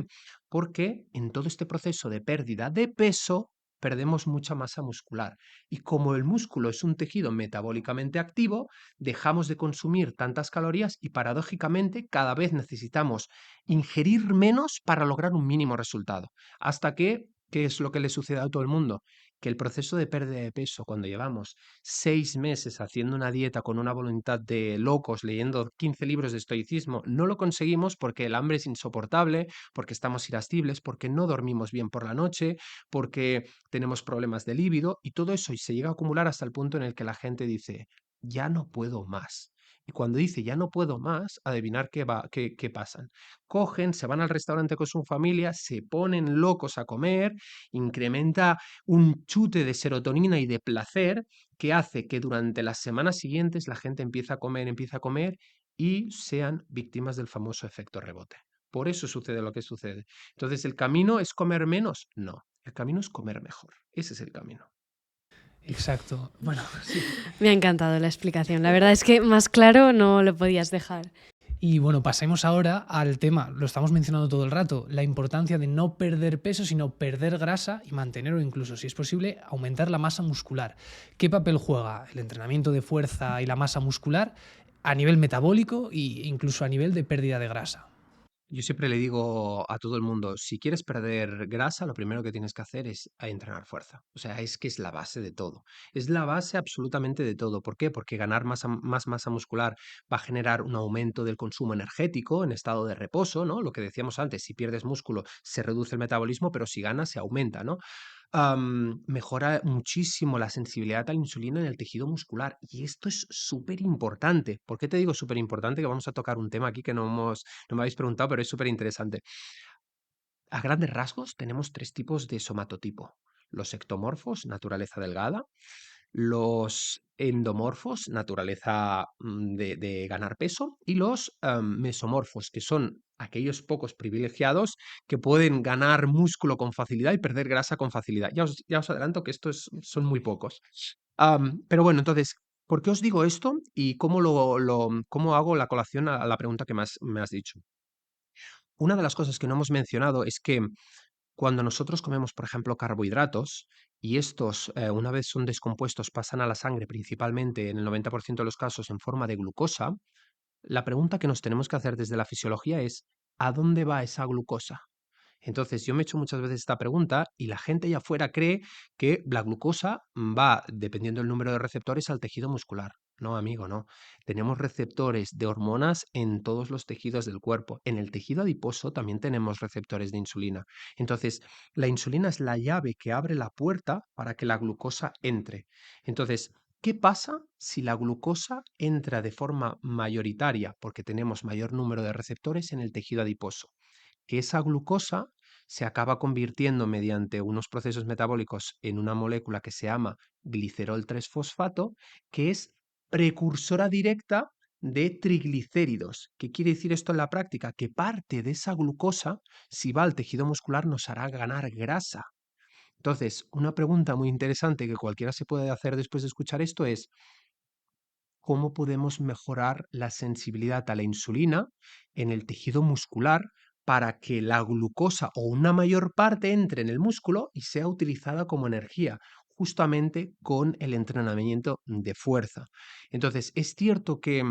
Porque en todo este proceso de pérdida de peso perdemos mucha masa muscular. Y como el músculo es un tejido metabólicamente activo, dejamos de consumir tantas calorías y paradójicamente cada vez necesitamos ingerir menos para lograr un mínimo resultado. Hasta que, ¿qué es lo que le sucede a todo el mundo? Que el proceso de pérdida de peso, cuando llevamos 6 meses haciendo una dieta con una voluntad de locos, leyendo 15 libros de estoicismo, no lo conseguimos porque el hambre es insoportable, porque estamos irascibles, porque no dormimos bien por la noche, porque tenemos problemas de líbido y todo eso y se llega a acumular hasta el punto en el que la gente dice, ya no puedo más. Y cuando dice ya no puedo más, adivinar qué pasan. Cogen, se van al restaurante con su familia, se ponen locos a comer, incrementa un chute de serotonina y de placer que hace que durante las semanas siguientes la gente empieza a comer y sean víctimas del famoso efecto rebote. Por eso sucede lo que sucede. Entonces, ¿el camino es comer menos? No, el camino es comer mejor. Ese es el camino. Exacto. Bueno, sí. Me ha encantado la explicación. La verdad es que más claro no lo podías dejar. Y bueno, pasemos ahora al tema, lo estamos mencionando todo el rato, la importancia de no perder peso, sino perder grasa y mantener o incluso, si es posible, aumentar la masa muscular. ¿Qué papel juega el entrenamiento de fuerza y la masa muscular a nivel metabólico e incluso a nivel de pérdida de grasa? Yo siempre le digo a todo el mundo, si quieres perder grasa, lo primero que tienes que hacer es entrenar fuerza. O sea, es que es la base de todo. Es la base absolutamente de todo. ¿Por qué? Porque ganar más masa muscular va a generar un aumento del consumo energético en estado de reposo, ¿no? Lo que decíamos antes, si pierdes músculo se reduce el metabolismo, pero si ganas se aumenta, ¿no? Mejora muchísimo la sensibilidad a la insulina en el tejido muscular. Y esto es súper importante. ¿Por qué te digo súper importante? Que vamos a tocar un tema aquí que no me habéis preguntado, pero es súper interesante. A grandes rasgos tenemos tres tipos de somatotipo. Los ectomorfos, naturaleza delgada, los endomorfos, naturaleza de ganar peso, y los mesomorfos, que son aquellos pocos privilegiados que pueden ganar músculo con facilidad y perder grasa con facilidad. Ya os adelanto que estos son muy pocos. Pero bueno, entonces, ¿por qué os digo esto y cómo hago la colación a la pregunta que me has dicho? Una de las cosas que no hemos mencionado es que cuando nosotros comemos, por ejemplo, carbohidratos, y estos, una vez son descompuestos, pasan a la sangre, principalmente en el 90% de los casos en forma de glucosa, la pregunta que nos tenemos que hacer desde la fisiología es, ¿a dónde va esa glucosa? Entonces, yo me he hecho muchas veces esta pregunta y la gente allá afuera cree que la glucosa va, dependiendo del número de receptores, al tejido muscular. No, amigo, no. Tenemos receptores de hormonas en todos los tejidos del cuerpo. En el tejido adiposo también tenemos receptores de insulina. Entonces, la insulina es la llave que abre la puerta para que la glucosa entre. Entonces, ¿qué pasa si la glucosa entra de forma mayoritaria, porque tenemos mayor número de receptores en el tejido adiposo? Que esa glucosa se acaba convirtiendo mediante unos procesos metabólicos en una molécula que se llama glicerol 3-fosfato, que es precursora directa de triglicéridos. ¿Qué quiere decir esto en la práctica? Que parte de esa glucosa, si va al tejido muscular, nos hará ganar grasa. Entonces, una pregunta muy interesante que cualquiera se puede hacer después de escuchar esto es, ¿cómo podemos mejorar la sensibilidad a la insulina en el tejido muscular para que la glucosa o una mayor parte entre en el músculo y sea utilizada como energía, justamente con el entrenamiento de fuerza? Entonces, es cierto que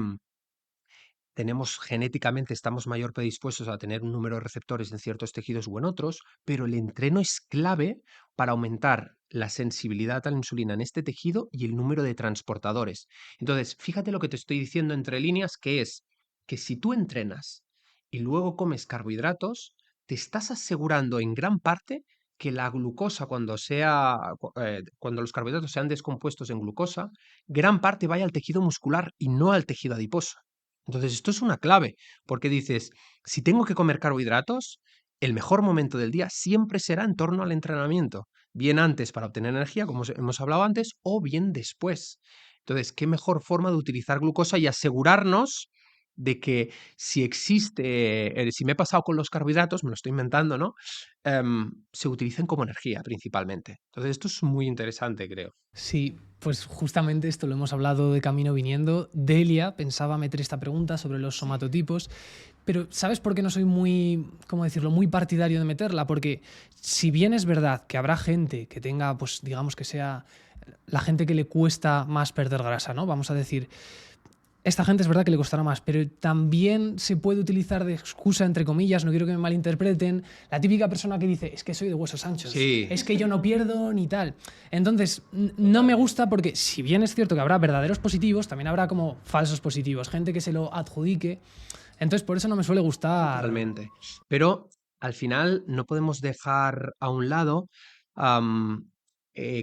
tenemos genéticamente, estamos mayor predispuestos a tener un número de receptores en ciertos tejidos o en otros, pero el entreno es clave para aumentar la sensibilidad a la insulina en este tejido y el número de transportadores. Entonces, fíjate lo que te estoy diciendo entre líneas, que es que si tú entrenas y luego comes carbohidratos, te estás asegurando en gran parte que la glucosa, cuando los carbohidratos sean descompuestos en glucosa, gran parte vaya al tejido muscular y no al tejido adiposo. Entonces, esto es una clave, porque dices, si tengo que comer carbohidratos, el mejor momento del día siempre será en torno al entrenamiento, bien antes para obtener energía, como hemos hablado antes, o bien después. Entonces, ¿qué mejor forma de utilizar glucosa y asegurarnos de que si existe, si me he pasado con los carbohidratos, me lo estoy inventando, ¿no? Se utilicen como energía principalmente. Entonces, esto es muy interesante, creo. Sí, pues justamente esto lo hemos hablado de camino viniendo. Delia pensaba meter esta pregunta sobre los somatotipos, pero ¿sabes por qué no soy muy, cómo decirlo, muy partidario de meterla? Porque si bien es verdad que habrá gente que tenga, pues digamos que sea la gente que le cuesta más perder grasa, ¿no? Vamos a decir, esta gente es verdad que le costará más, pero también se puede utilizar de excusa, entre comillas, no quiero que me malinterpreten, la típica persona que dice, es que soy de huesos anchos, Sí, es que yo no pierdo ni tal. Entonces, no me gusta porque si bien es cierto que habrá verdaderos positivos, también habrá como falsos positivos, gente que se lo adjudique. Entonces, por eso no me suele gustar. totalmente. Pero al final no podemos dejar a un lado am,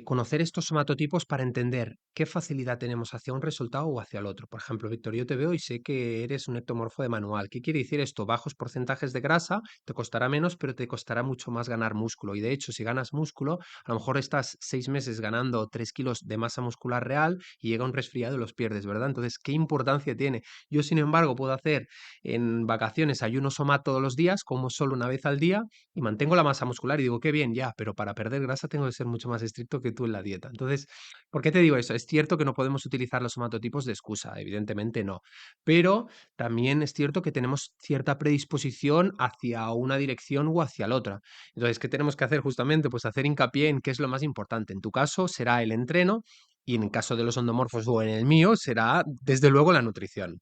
conocer estos somatotipos para entender qué facilidad tenemos hacia un resultado o hacia el otro. Por ejemplo, Víctor, yo te veo y sé que eres un ectomorfo de manual. ¿Qué quiere decir esto? Bajos porcentajes de grasa, te costará menos, pero te costará mucho más ganar músculo. Y de hecho, si ganas músculo, a lo mejor estás 6 meses ganando 3 kilos de masa muscular real y llega un resfriado y los pierdes, ¿verdad? Entonces, ¿qué importancia tiene? Yo, sin embargo, puedo hacer en vacaciones ayuno somat todos los días, como solo una vez al día y mantengo la masa muscular y digo, qué bien, ya, pero para perder grasa tengo que ser mucho más estricto que tú en la dieta. Entonces, ¿por qué te digo eso? Es cierto que no podemos utilizar los somatotipos de excusa, evidentemente no, pero también es cierto que tenemos cierta predisposición hacia una dirección o hacia la otra. Entonces, ¿qué tenemos que hacer justamente? Pues hacer hincapié en qué es lo más importante. En tu caso será el entreno y en el caso de los endomorfos o en el mío será, desde luego, la nutrición.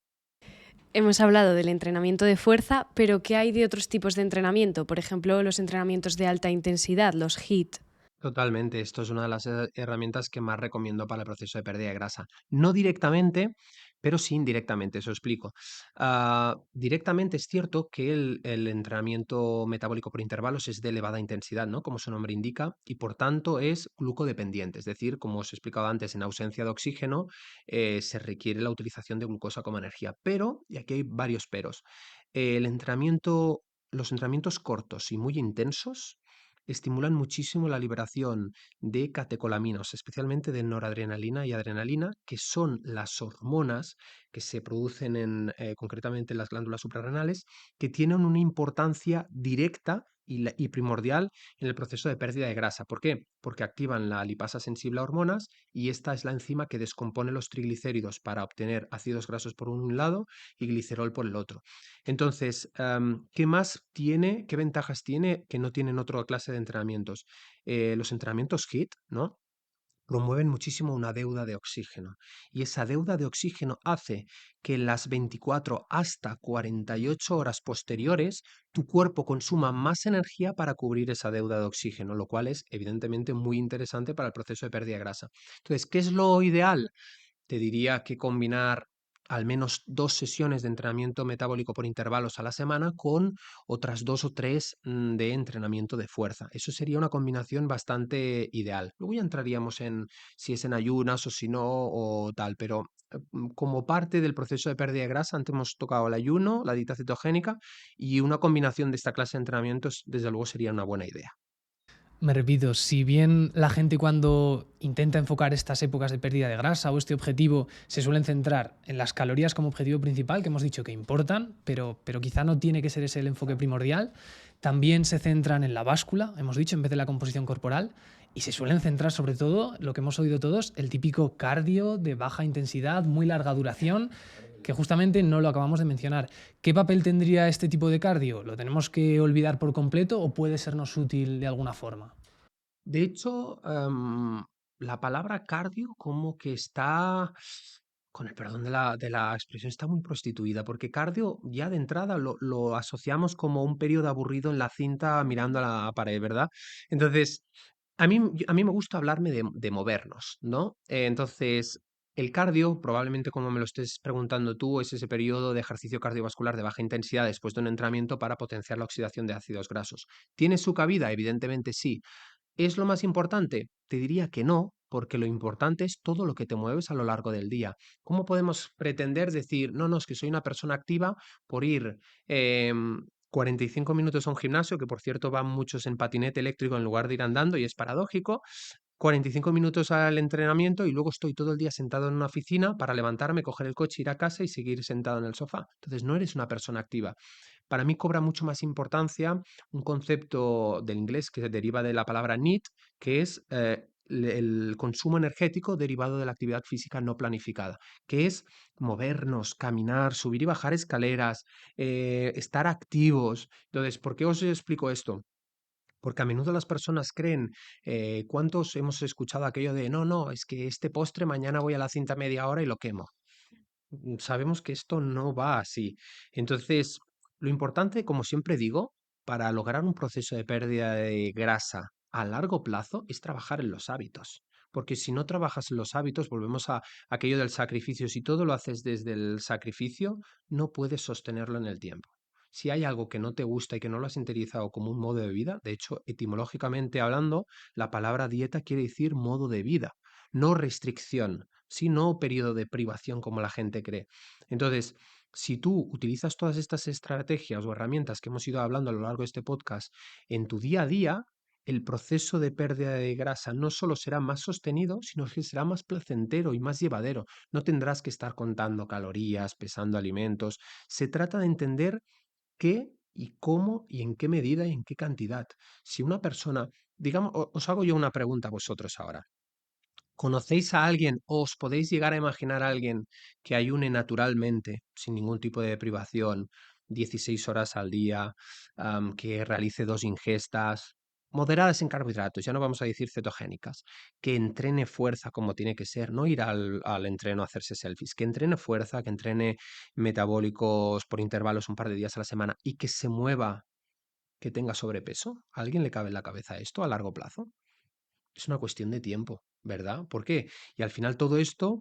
Hemos hablado del entrenamiento de fuerza, pero ¿qué hay de otros tipos de entrenamiento? Por ejemplo, los entrenamientos de alta intensidad, los HIIT. Totalmente, esto es una de las herramientas que más recomiendo para el proceso de pérdida de grasa. No directamente, pero sí indirectamente, eso explico. Directamente es cierto que el entrenamiento metabólico por intervalos es de elevada intensidad, ¿no? Como su nombre indica, y por tanto es glucodependiente, es decir, como os he explicado antes, en ausencia de oxígeno se requiere la utilización de glucosa como energía. Pero, y aquí hay varios peros, el entrenamiento, los entrenamientos cortos y muy intensos estimulan muchísimo la liberación de catecolaminos, especialmente de noradrenalina y adrenalina, que son las hormonas que se producen concretamente en las glándulas suprarrenales, que tienen una importancia directa y primordial en el proceso de pérdida de grasa. ¿Por qué? Porque activan la lipasa sensible a hormonas y esta es la enzima que descompone los triglicéridos para obtener ácidos grasos por un lado y glicerol por el otro. Entonces, ¿qué más tiene, qué ventajas tiene que no tienen otra clase de entrenamientos? Los entrenamientos HIIT, ¿no? Promueven muchísimo una deuda de oxígeno y esa deuda de oxígeno hace que en las 24 hasta 48 horas posteriores tu cuerpo consuma más energía para cubrir esa deuda de oxígeno, lo cual es evidentemente muy interesante para el proceso de pérdida de grasa. Entonces, ¿qué es lo ideal? Te diría que combinar al menos 2 sesiones de entrenamiento metabólico por intervalos a la semana con otras 2 o 3 de entrenamiento de fuerza. Eso sería una combinación bastante ideal. Luego ya entraríamos en si es en ayunas o si no o tal, pero como parte del proceso de pérdida de grasa, antes hemos tocado el ayuno, la dieta cetogénica y una combinación de esta clase de entrenamientos, desde luego sería una buena idea. Me repito, si bien la gente cuando intenta enfocar estas épocas de pérdida de grasa o este objetivo se suelen centrar en las calorías como objetivo principal, que hemos dicho que importan, pero quizá no tiene que ser ese el enfoque primordial, también se centran en la báscula, hemos dicho, en vez de la composición corporal, y se suelen centrar sobre todo, lo que hemos oído todos, el típico cardio de baja intensidad, muy larga duración, que justamente no lo acabamos de mencionar. ¿Qué papel tendría este tipo de cardio? ¿Lo tenemos que olvidar por completo o puede sernos útil de alguna forma? De hecho, la palabra cardio como que está, con el perdón de la expresión, está muy prostituida, porque cardio ya de entrada lo asociamos como un periodo aburrido en la cinta mirando a la pared, ¿verdad? Entonces, a mí me gusta hablarme de movernos, ¿no? Entonces, el cardio, probablemente como me lo estés preguntando tú, es ese periodo de ejercicio cardiovascular de baja intensidad después de un entrenamiento para potenciar la oxidación de ácidos grasos. ¿Tiene su cabida? Evidentemente sí. ¿Es lo más importante? Te diría que no, porque lo importante es todo lo que te mueves a lo largo del día. ¿Cómo podemos pretender decir, no, no, es que soy una persona activa por ir 45 minutos a un gimnasio, que por cierto van muchos en patinete eléctrico en lugar de ir andando y es paradójico, 45 minutos al entrenamiento y luego estoy todo el día sentado en una oficina para levantarme, coger el coche, ir a casa y seguir sentado en el sofá? Entonces no eres una persona activa. Para mí cobra mucho más importancia un concepto del inglés que se deriva de la palabra need, que es el consumo energético derivado de la actividad física no planificada, que es movernos, caminar, subir y bajar escaleras, estar activos. Entonces, ¿por qué os explico esto? Porque a menudo las personas creen, ¿cuántos hemos escuchado aquello de, no, no, es que este postre mañana voy a la cinta media hora y lo quemo? Sabemos que esto no va así. Entonces, lo importante, como siempre digo, para lograr un proceso de pérdida de grasa a largo plazo es trabajar en los hábitos. Porque si no trabajas en los hábitos, volvemos a aquello del sacrificio. Si todo lo haces desde el sacrificio, no puedes sostenerlo en el tiempo. Si hay algo que no te gusta y que no lo has interiorizado como un modo de vida, de hecho, etimológicamente hablando, la palabra dieta quiere decir modo de vida, no restricción, sino periodo de privación como la gente cree. Entonces, si tú utilizas todas estas estrategias o herramientas que hemos ido hablando a lo largo de este podcast en tu día a día, el proceso de pérdida de grasa no solo será más sostenido, sino que será más placentero y más llevadero. No tendrás que estar contando calorías, pesando alimentos. Se trata de entender qué y cómo y en qué medida y en qué cantidad. Si una persona, digamos, os hago yo una pregunta a vosotros ahora. ¿Conocéis a alguien o os podéis llegar a imaginar a alguien que ayune naturalmente, sin ningún tipo de privación, 16 horas al día, que realice dos ingestas moderadas en carbohidratos, ya no vamos a decir cetogénicas, que entrene fuerza como tiene que ser, no ir al entreno a hacerse selfies, que entrene fuerza, que entrene metabólicos por intervalos un par de días a la semana y que se mueva, que tenga sobrepeso? ¿A alguien le cabe en la cabeza esto a largo plazo? Es una cuestión de tiempo, ¿verdad? ¿Por qué? Y al final todo esto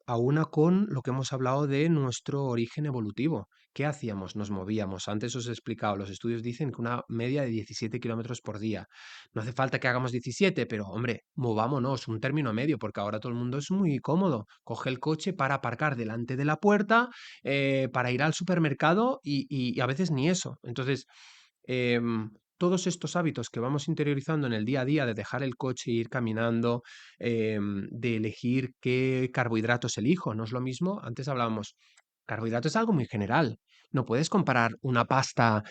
aúna con lo que hemos hablado de nuestro origen evolutivo. ¿Qué hacíamos? Nos movíamos. Antes os he explicado, los estudios dicen que una media de 17 kilómetros por día. No hace falta que hagamos 17, pero hombre, movámonos, un término medio, porque ahora todo el mundo es muy cómodo. Coge el coche para aparcar delante de la puerta, para ir al supermercado y a veces ni eso. Entonces, todos estos hábitos que vamos interiorizando en el día a día, de dejar el coche e ir caminando, de elegir qué carbohidratos elijo, no es lo mismo. Antes hablábamos, carbohidrato es algo muy general. No puedes comparar una pasta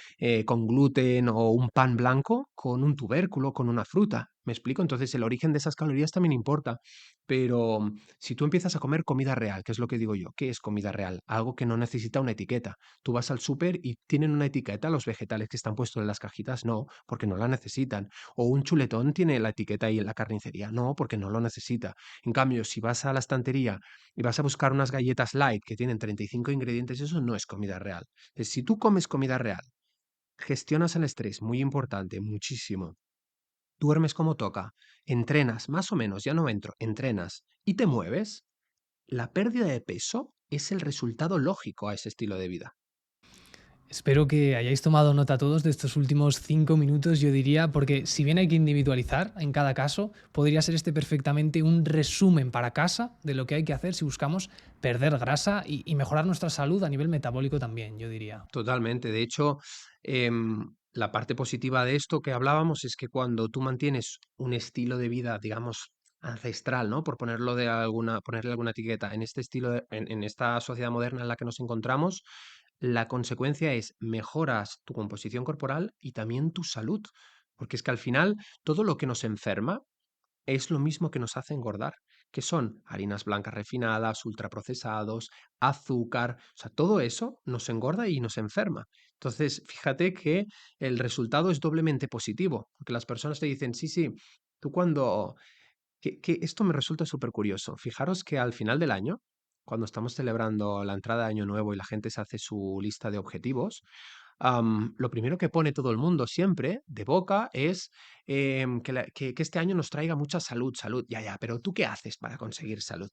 con gluten o un pan blanco con un tubérculo, con una fruta. ¿Me explico? Entonces el origen de esas calorías también importa. Pero si tú empiezas a comer comida real, ¿qué es lo que digo yo? ¿Qué es comida real? Algo que no necesita una etiqueta. Tú vas al súper y tienen una etiqueta los vegetales que están puestos en las cajitas, no, porque no la necesitan. O un chuletón tiene la etiqueta ahí en la carnicería, no, porque no lo necesita. En cambio, si vas a la estantería y vas a buscar unas galletas light que tienen 35 ingredientes, eso no es comida real. Entonces, si tú comes comida real, gestionas el estrés, muy importante, muchísimo. Duermes como toca, entrenas, más o menos, ya no entro, entrenas y te mueves, la pérdida de peso es el resultado lógico a ese estilo de vida. Espero que hayáis tomado nota todos de estos últimos 5 minutos, yo diría, porque si bien hay que individualizar en cada caso, podría ser este perfectamente un resumen para casa de lo que hay que hacer si buscamos perder grasa y mejorar nuestra salud a nivel metabólico también, yo diría. Totalmente. De hecho, la parte positiva de esto que hablábamos es que cuando tú mantienes un estilo de vida, digamos, ancestral, ¿no? Por ponerlo de alguna, ponerle alguna etiqueta, en este estilo, en esta sociedad moderna en la que nos encontramos, la consecuencia es mejoras tu composición corporal y también tu salud, porque es que al final todo lo que nos enferma es lo mismo que nos hace engordar, que son harinas blancas refinadas, ultraprocesados, azúcar, o sea, todo eso nos engorda y nos enferma. Entonces, fíjate que el resultado es doblemente positivo, porque las personas te dicen, sí, sí, tú cuando... Que esto me resulta súper curioso. Fijaros que al final del año, cuando estamos celebrando la entrada de Año Nuevo y la gente se hace su lista de objetivos, lo primero que pone todo el mundo siempre de boca es que este año nos traiga mucha salud, salud. Ya, ya, pero ¿tú qué haces para conseguir salud?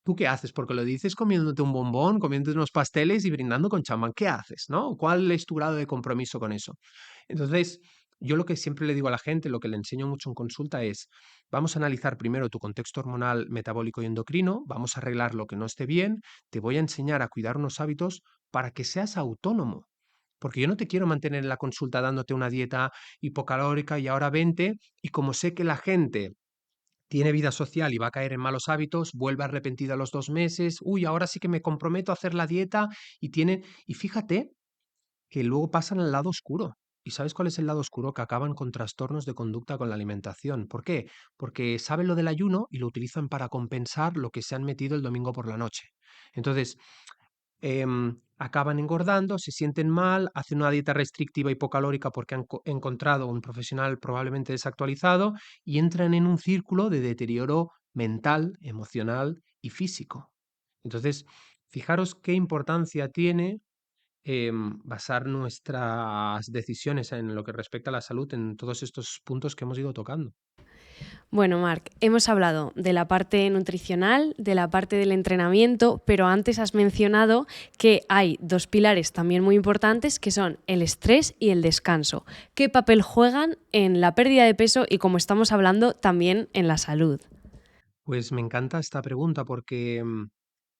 ¿Tú qué haces? Porque lo dices comiéndote un bombón, comiéndote unos pasteles y brindando con champán. ¿Qué haces? ¿No? ¿Cuál es tu grado de compromiso con eso? Entonces, yo lo que siempre le digo a la gente, lo que le enseño mucho en consulta es, vamos a analizar primero tu contexto hormonal, metabólico y endocrino, vamos a arreglar lo que no esté bien, te voy a enseñar a cuidar unos hábitos para que seas autónomo. Porque yo no te quiero mantener en la consulta dándote una dieta hipocalórica y ahora vente, y como sé que la gente tiene vida social y va a caer en malos hábitos, vuelve arrepentida a los 2 meses, uy, ahora sí que me comprometo a hacer la dieta y fíjate que luego pasan al lado oscuro. ¿Y sabes cuál es el lado oscuro? Que acaban con trastornos de conducta con la alimentación. ¿Por qué? Porque saben lo del ayuno y lo utilizan para compensar lo que se han metido el domingo por la noche. Entonces, acaban engordando, se sienten mal, hacen una dieta restrictiva hipocalórica porque han encontrado un profesional probablemente desactualizado y entran en un círculo de deterioro mental, emocional y físico. Entonces, fijaros qué importancia tiene basar nuestras decisiones en lo que respecta a la salud en todos estos puntos que hemos ido tocando. Bueno, Marc, hemos hablado de la parte nutricional, de la parte del entrenamiento, pero antes has mencionado que hay dos pilares también muy importantes que son el estrés y el descanso. ¿Qué papel juegan en la pérdida de peso y, como estamos hablando, también en la salud? Pues me encanta esta pregunta porque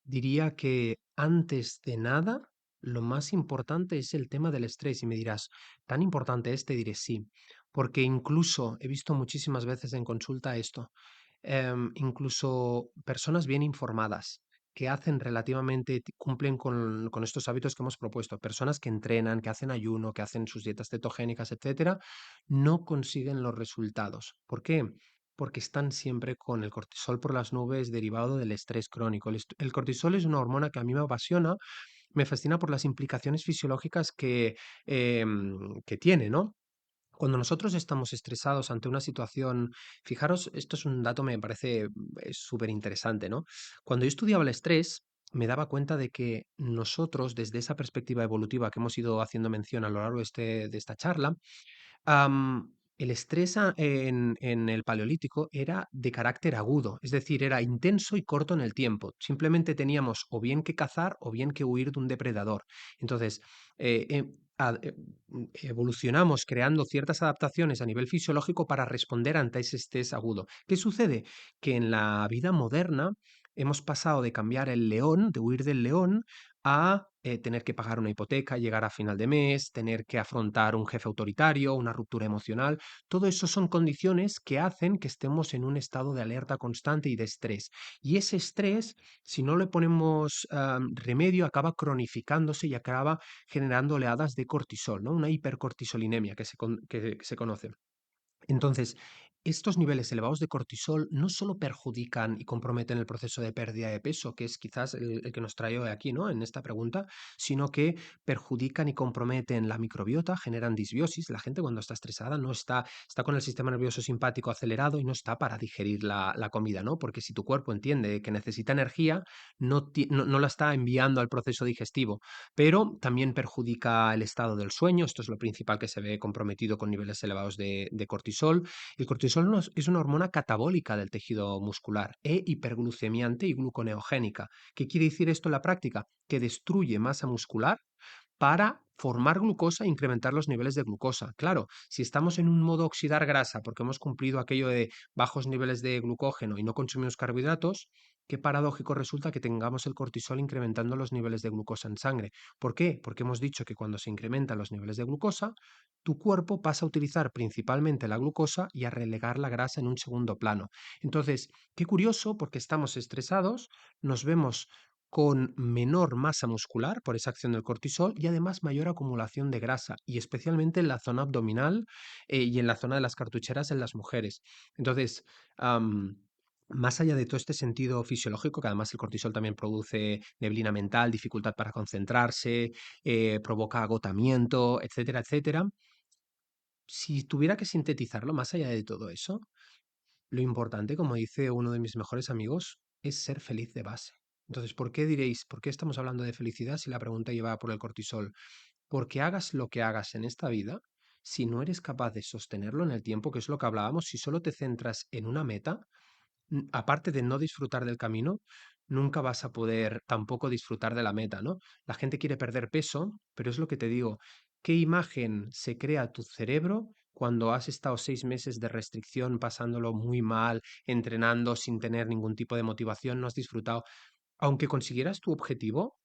diría que antes de nada, lo más importante es el tema del estrés. Y me dirás, ¿tan importante es? Te diré sí, porque incluso he visto muchísimas veces en consulta esto, incluso personas bien informadas que hacen relativamente, cumplen con estos hábitos que hemos propuesto, personas que entrenan, que hacen ayuno, que hacen sus dietas cetogénicas, etcétera, no consiguen los resultados. ¿Por qué? Porque están siempre con el cortisol por las nubes derivado del estrés crónico. El cortisol es una hormona que a mí me apasiona, me fascina por las implicaciones fisiológicas que tiene, ¿no? Cuando nosotros estamos estresados ante una situación, fijaros, esto es un dato me parece súper interesante, ¿no? Cuando yo estudiaba el estrés, me daba cuenta de que nosotros, desde esa perspectiva evolutiva que hemos ido haciendo mención a lo largo de esta charla, el estrés en el Paleolítico era de carácter agudo, es decir, era intenso y corto en el tiempo. Simplemente teníamos o bien que cazar o bien que huir de un depredador. Entonces, eh, em, evolucionamos creando ciertas adaptaciones a nivel fisiológico para responder ante ese estrés agudo. ¿Qué sucede? Que en la vida moderna hemos pasado de cambiar el león, de huir del león, a tener que pagar una hipoteca, llegar a final de mes, tener que afrontar un jefe autoritario, una ruptura emocional. Todo eso son condiciones que hacen que estemos en un estado de alerta constante y de estrés. Y ese estrés, si no le ponemos remedio, acaba cronificándose y acaba generando oleadas de cortisol, ¿no? Una hipercortisolinemia que se conoce. Entonces, estos niveles elevados de cortisol no solo perjudican y comprometen el proceso de pérdida de peso, que es quizás el que nos trae hoy aquí, ¿no? En esta pregunta, sino que perjudican y comprometen la microbiota, generan disbiosis. La gente cuando está estresada no está con el sistema nervioso simpático acelerado y no está para digerir la comida, ¿no? Porque si tu cuerpo entiende que necesita energía, no la está enviando al proceso digestivo, pero también perjudica el estado del sueño. Esto es lo principal que se ve comprometido con niveles elevados de cortisol. El cortisol es una hormona catabólica del tejido muscular e hiperglucemiante y gluconeogénica. ¿Qué quiere decir esto en la práctica? Que destruye masa muscular para formar glucosa e incrementar los niveles de glucosa. Claro, si estamos en un modo oxidar grasa porque hemos cumplido aquello de bajos niveles de glucógeno y no consumimos carbohidratos, qué paradójico resulta que tengamos el cortisol incrementando los niveles de glucosa en sangre. ¿Por qué? Porque hemos dicho que cuando se incrementan los niveles de glucosa, tu cuerpo pasa a utilizar principalmente la glucosa y a relegar la grasa en un segundo plano. Entonces, qué curioso, porque estamos estresados, nos vemos con menor masa muscular por esa acción del cortisol y además mayor acumulación de grasa, y especialmente en la zona abdominal y en la zona de las cartucheras en las mujeres. Entonces, am, más allá de todo este sentido fisiológico, que además el cortisol también produce neblina mental, dificultad para concentrarse, provoca agotamiento, etcétera, etcétera. Si tuviera que sintetizarlo, más allá de todo eso, lo importante, como dice uno de mis mejores amigos, es ser feliz de base. Entonces, ¿por qué diréis, por qué estamos hablando de felicidad si la pregunta lleva por el cortisol? Porque hagas lo que hagas en esta vida, si no eres capaz de sostenerlo en el tiempo, que es lo que hablábamos, si solo te centras en una meta, aparte de no disfrutar del camino, nunca vas a poder tampoco disfrutar de la meta, ¿no? La gente quiere perder peso, pero es lo que te digo, ¿qué imagen se crea tu cerebro cuando has estado 6 meses de restricción, pasándolo muy mal, entrenando sin tener ningún tipo de motivación, no has disfrutado? Aunque consiguieras tu objetivo,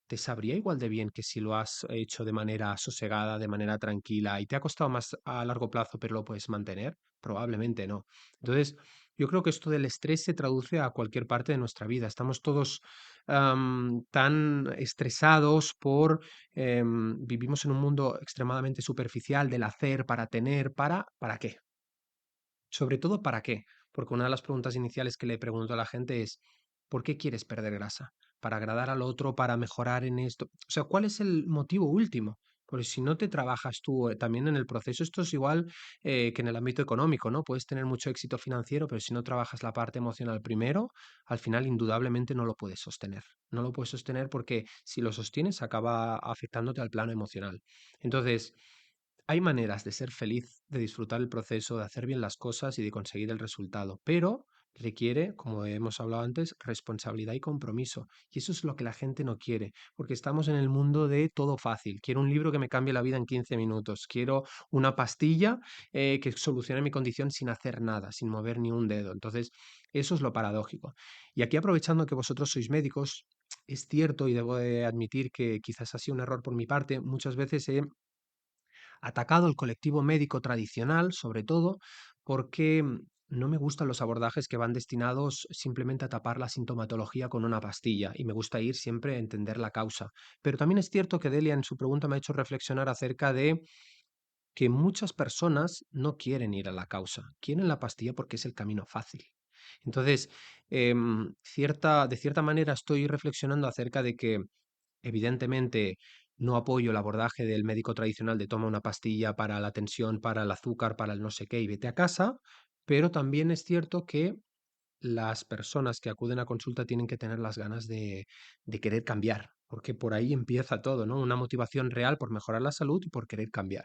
¿te sabría igual de bien que si lo has hecho de manera sosegada, de manera tranquila y te ha costado más a largo plazo, pero lo puedes mantener? Probablemente no. Entonces, yo creo que esto del estrés se traduce a cualquier parte de nuestra vida. Estamos todos tan estresados vivimos en un mundo extremadamente superficial del hacer, para tener, ¿para qué? Sobre todo, ¿para qué? Porque una de las preguntas iniciales que le pregunto a la gente es, ¿por qué quieres perder grasa? ¿Para agradar al otro? ¿Para mejorar en esto? O sea, ¿cuál es el motivo último? Porque si no te trabajas tú también en el proceso, esto es igual que en el ámbito económico, ¿no? Puedes tener mucho éxito financiero, pero si no trabajas la parte emocional primero, al final indudablemente no lo puedes sostener. No lo puedes sostener porque si lo sostienes acaba afectándote al plano emocional. Entonces, hay maneras de ser feliz, de disfrutar el proceso, de hacer bien las cosas y de conseguir el resultado, pero requiere, como hemos hablado antes, responsabilidad y compromiso. Y eso es lo que la gente no quiere, porque estamos en el mundo de todo fácil. Quiero un libro que me cambie la vida en 15 minutos. Quiero una pastilla que solucione mi condición sin hacer nada, sin mover ni un dedo. Entonces, eso es lo paradójico. Y aquí, aprovechando que vosotros sois médicos, es cierto y debo de admitir que quizás ha sido un error por mi parte. Muchas veces he atacado el colectivo médico tradicional, sobre todo porque no me gustan los abordajes que van destinados simplemente a tapar la sintomatología con una pastilla, y me gusta ir siempre a entender la causa. Pero también es cierto que Delia en su pregunta me ha hecho reflexionar acerca de que muchas personas no quieren ir a la causa, quieren la pastilla porque es el camino fácil. Entonces, de cierta manera estoy reflexionando acerca de que evidentemente no apoyo el abordaje del médico tradicional de toma una pastilla para la tensión, para el azúcar, para el no sé qué y vete a casa, pero también es cierto que las personas que acuden a consulta tienen que tener las ganas de querer cambiar, porque por ahí empieza todo, ¿no? Una motivación real por mejorar la salud y por querer cambiar.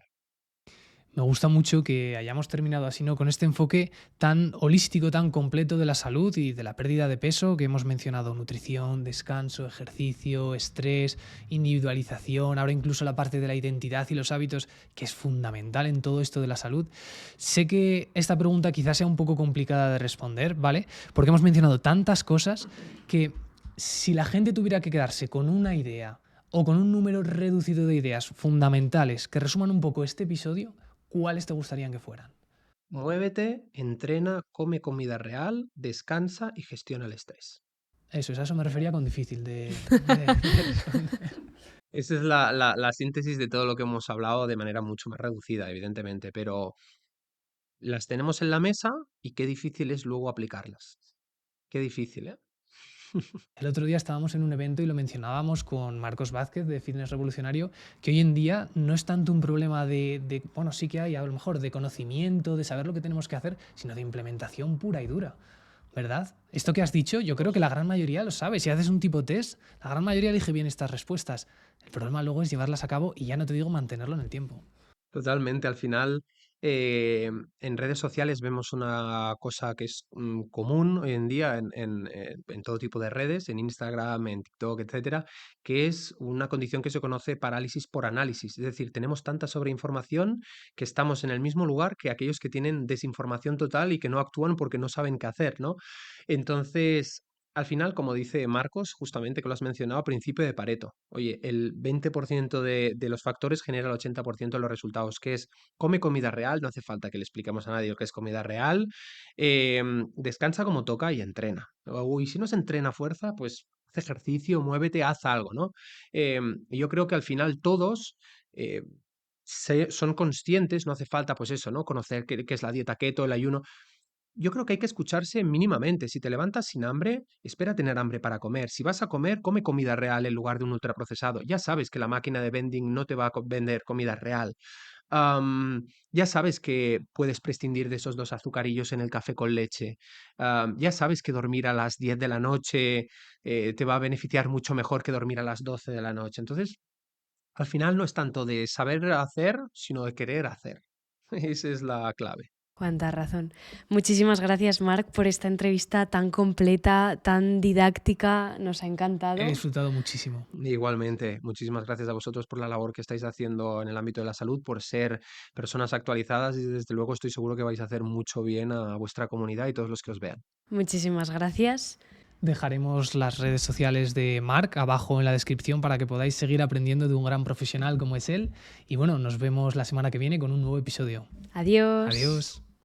Me gusta mucho que hayamos terminado así, ¿no? Con este enfoque tan holístico, tan completo de la salud y de la pérdida de peso que hemos mencionado: nutrición, descanso, ejercicio, estrés, individualización, ahora incluso la parte de la identidad y los hábitos, que es fundamental en todo esto de la salud. Sé que esta pregunta quizás sea un poco complicada de responder, ¿vale? Porque hemos mencionado tantas cosas que si la gente tuviera que quedarse con una idea o con un número reducido de ideas fundamentales que resuman un poco este episodio, ¿cuáles te gustarían que fueran? Muévete, entrena, come comida real, descansa y gestiona el estrés. Eso es, a eso me refería con difícil de responder. Esa es la síntesis de todo lo que hemos hablado de manera mucho más reducida, evidentemente, pero las tenemos en la mesa y qué difícil es luego aplicarlas. Qué difícil, ¿eh? El otro día estábamos en un evento y lo mencionábamos con Marcos Vázquez de Fitness Revolucionario, que hoy en día no es tanto un problema bueno, sí que hay a lo mejor de conocimiento, de saber lo que tenemos que hacer, sino de implementación pura y dura, ¿verdad? Esto que has dicho, yo creo que la gran mayoría lo sabe. Si haces un tipo test, la gran mayoría elige bien estas respuestas. El problema luego es llevarlas a cabo y ya no te digo mantenerlo en el tiempo. Totalmente, al final en redes sociales vemos una cosa que es común hoy en día en todo tipo de redes, en Instagram, en TikTok, etcétera, que es una condición que se conoce parálisis por análisis. Es decir, tenemos tanta sobreinformación que estamos en el mismo lugar que aquellos que tienen desinformación total y que no actúan porque no saben qué hacer, ¿no? Entonces, al final, como dice Marcos, justamente que lo has mencionado, principio de Pareto. Oye, el 20% de los factores genera el 80% de los resultados, que es come comida real, no hace falta que le expliquemos a nadie lo que es comida real, descansa como toca y entrena. Y si no se entrena a fuerza, pues haz ejercicio, muévete, haz algo, ¿no? Y yo creo que al final todos eh, son conscientes, no hace falta, pues eso, ¿no? Conocer qué es la dieta keto, el ayuno. Yo creo que hay que escucharse mínimamente. Si te levantas sin hambre, espera a tener hambre para comer. Si vas a comer, come comida real en lugar de un ultraprocesado. Ya sabes que la máquina de vending no te va a vender comida real. Ya sabes que puedes prescindir de esos 2 azucarillos en el café con leche. Ya sabes que dormir a las 10 de la noche te va a beneficiar mucho mejor que dormir a las 12 de la noche. Entonces, al final no es tanto de saber hacer, sino de querer hacer. Esa es la clave. Cuánta razón. Muchísimas gracias, Marc, por esta entrevista tan completa, tan didáctica. Nos ha He encantado. disfrutado muchísimo. Igualmente, muchísimas gracias a vosotros por la labor que estáis haciendo en el ámbito de la salud, por ser personas actualizadas y desde luego estoy seguro que vais a hacer mucho bien a vuestra comunidad y todos los que os vean. Muchísimas gracias. Dejaremos las redes sociales de Marc abajo en la descripción para que podáis seguir aprendiendo de un gran profesional como es él. Y bueno, nos vemos la semana que viene con un nuevo episodio. Adiós. Adiós.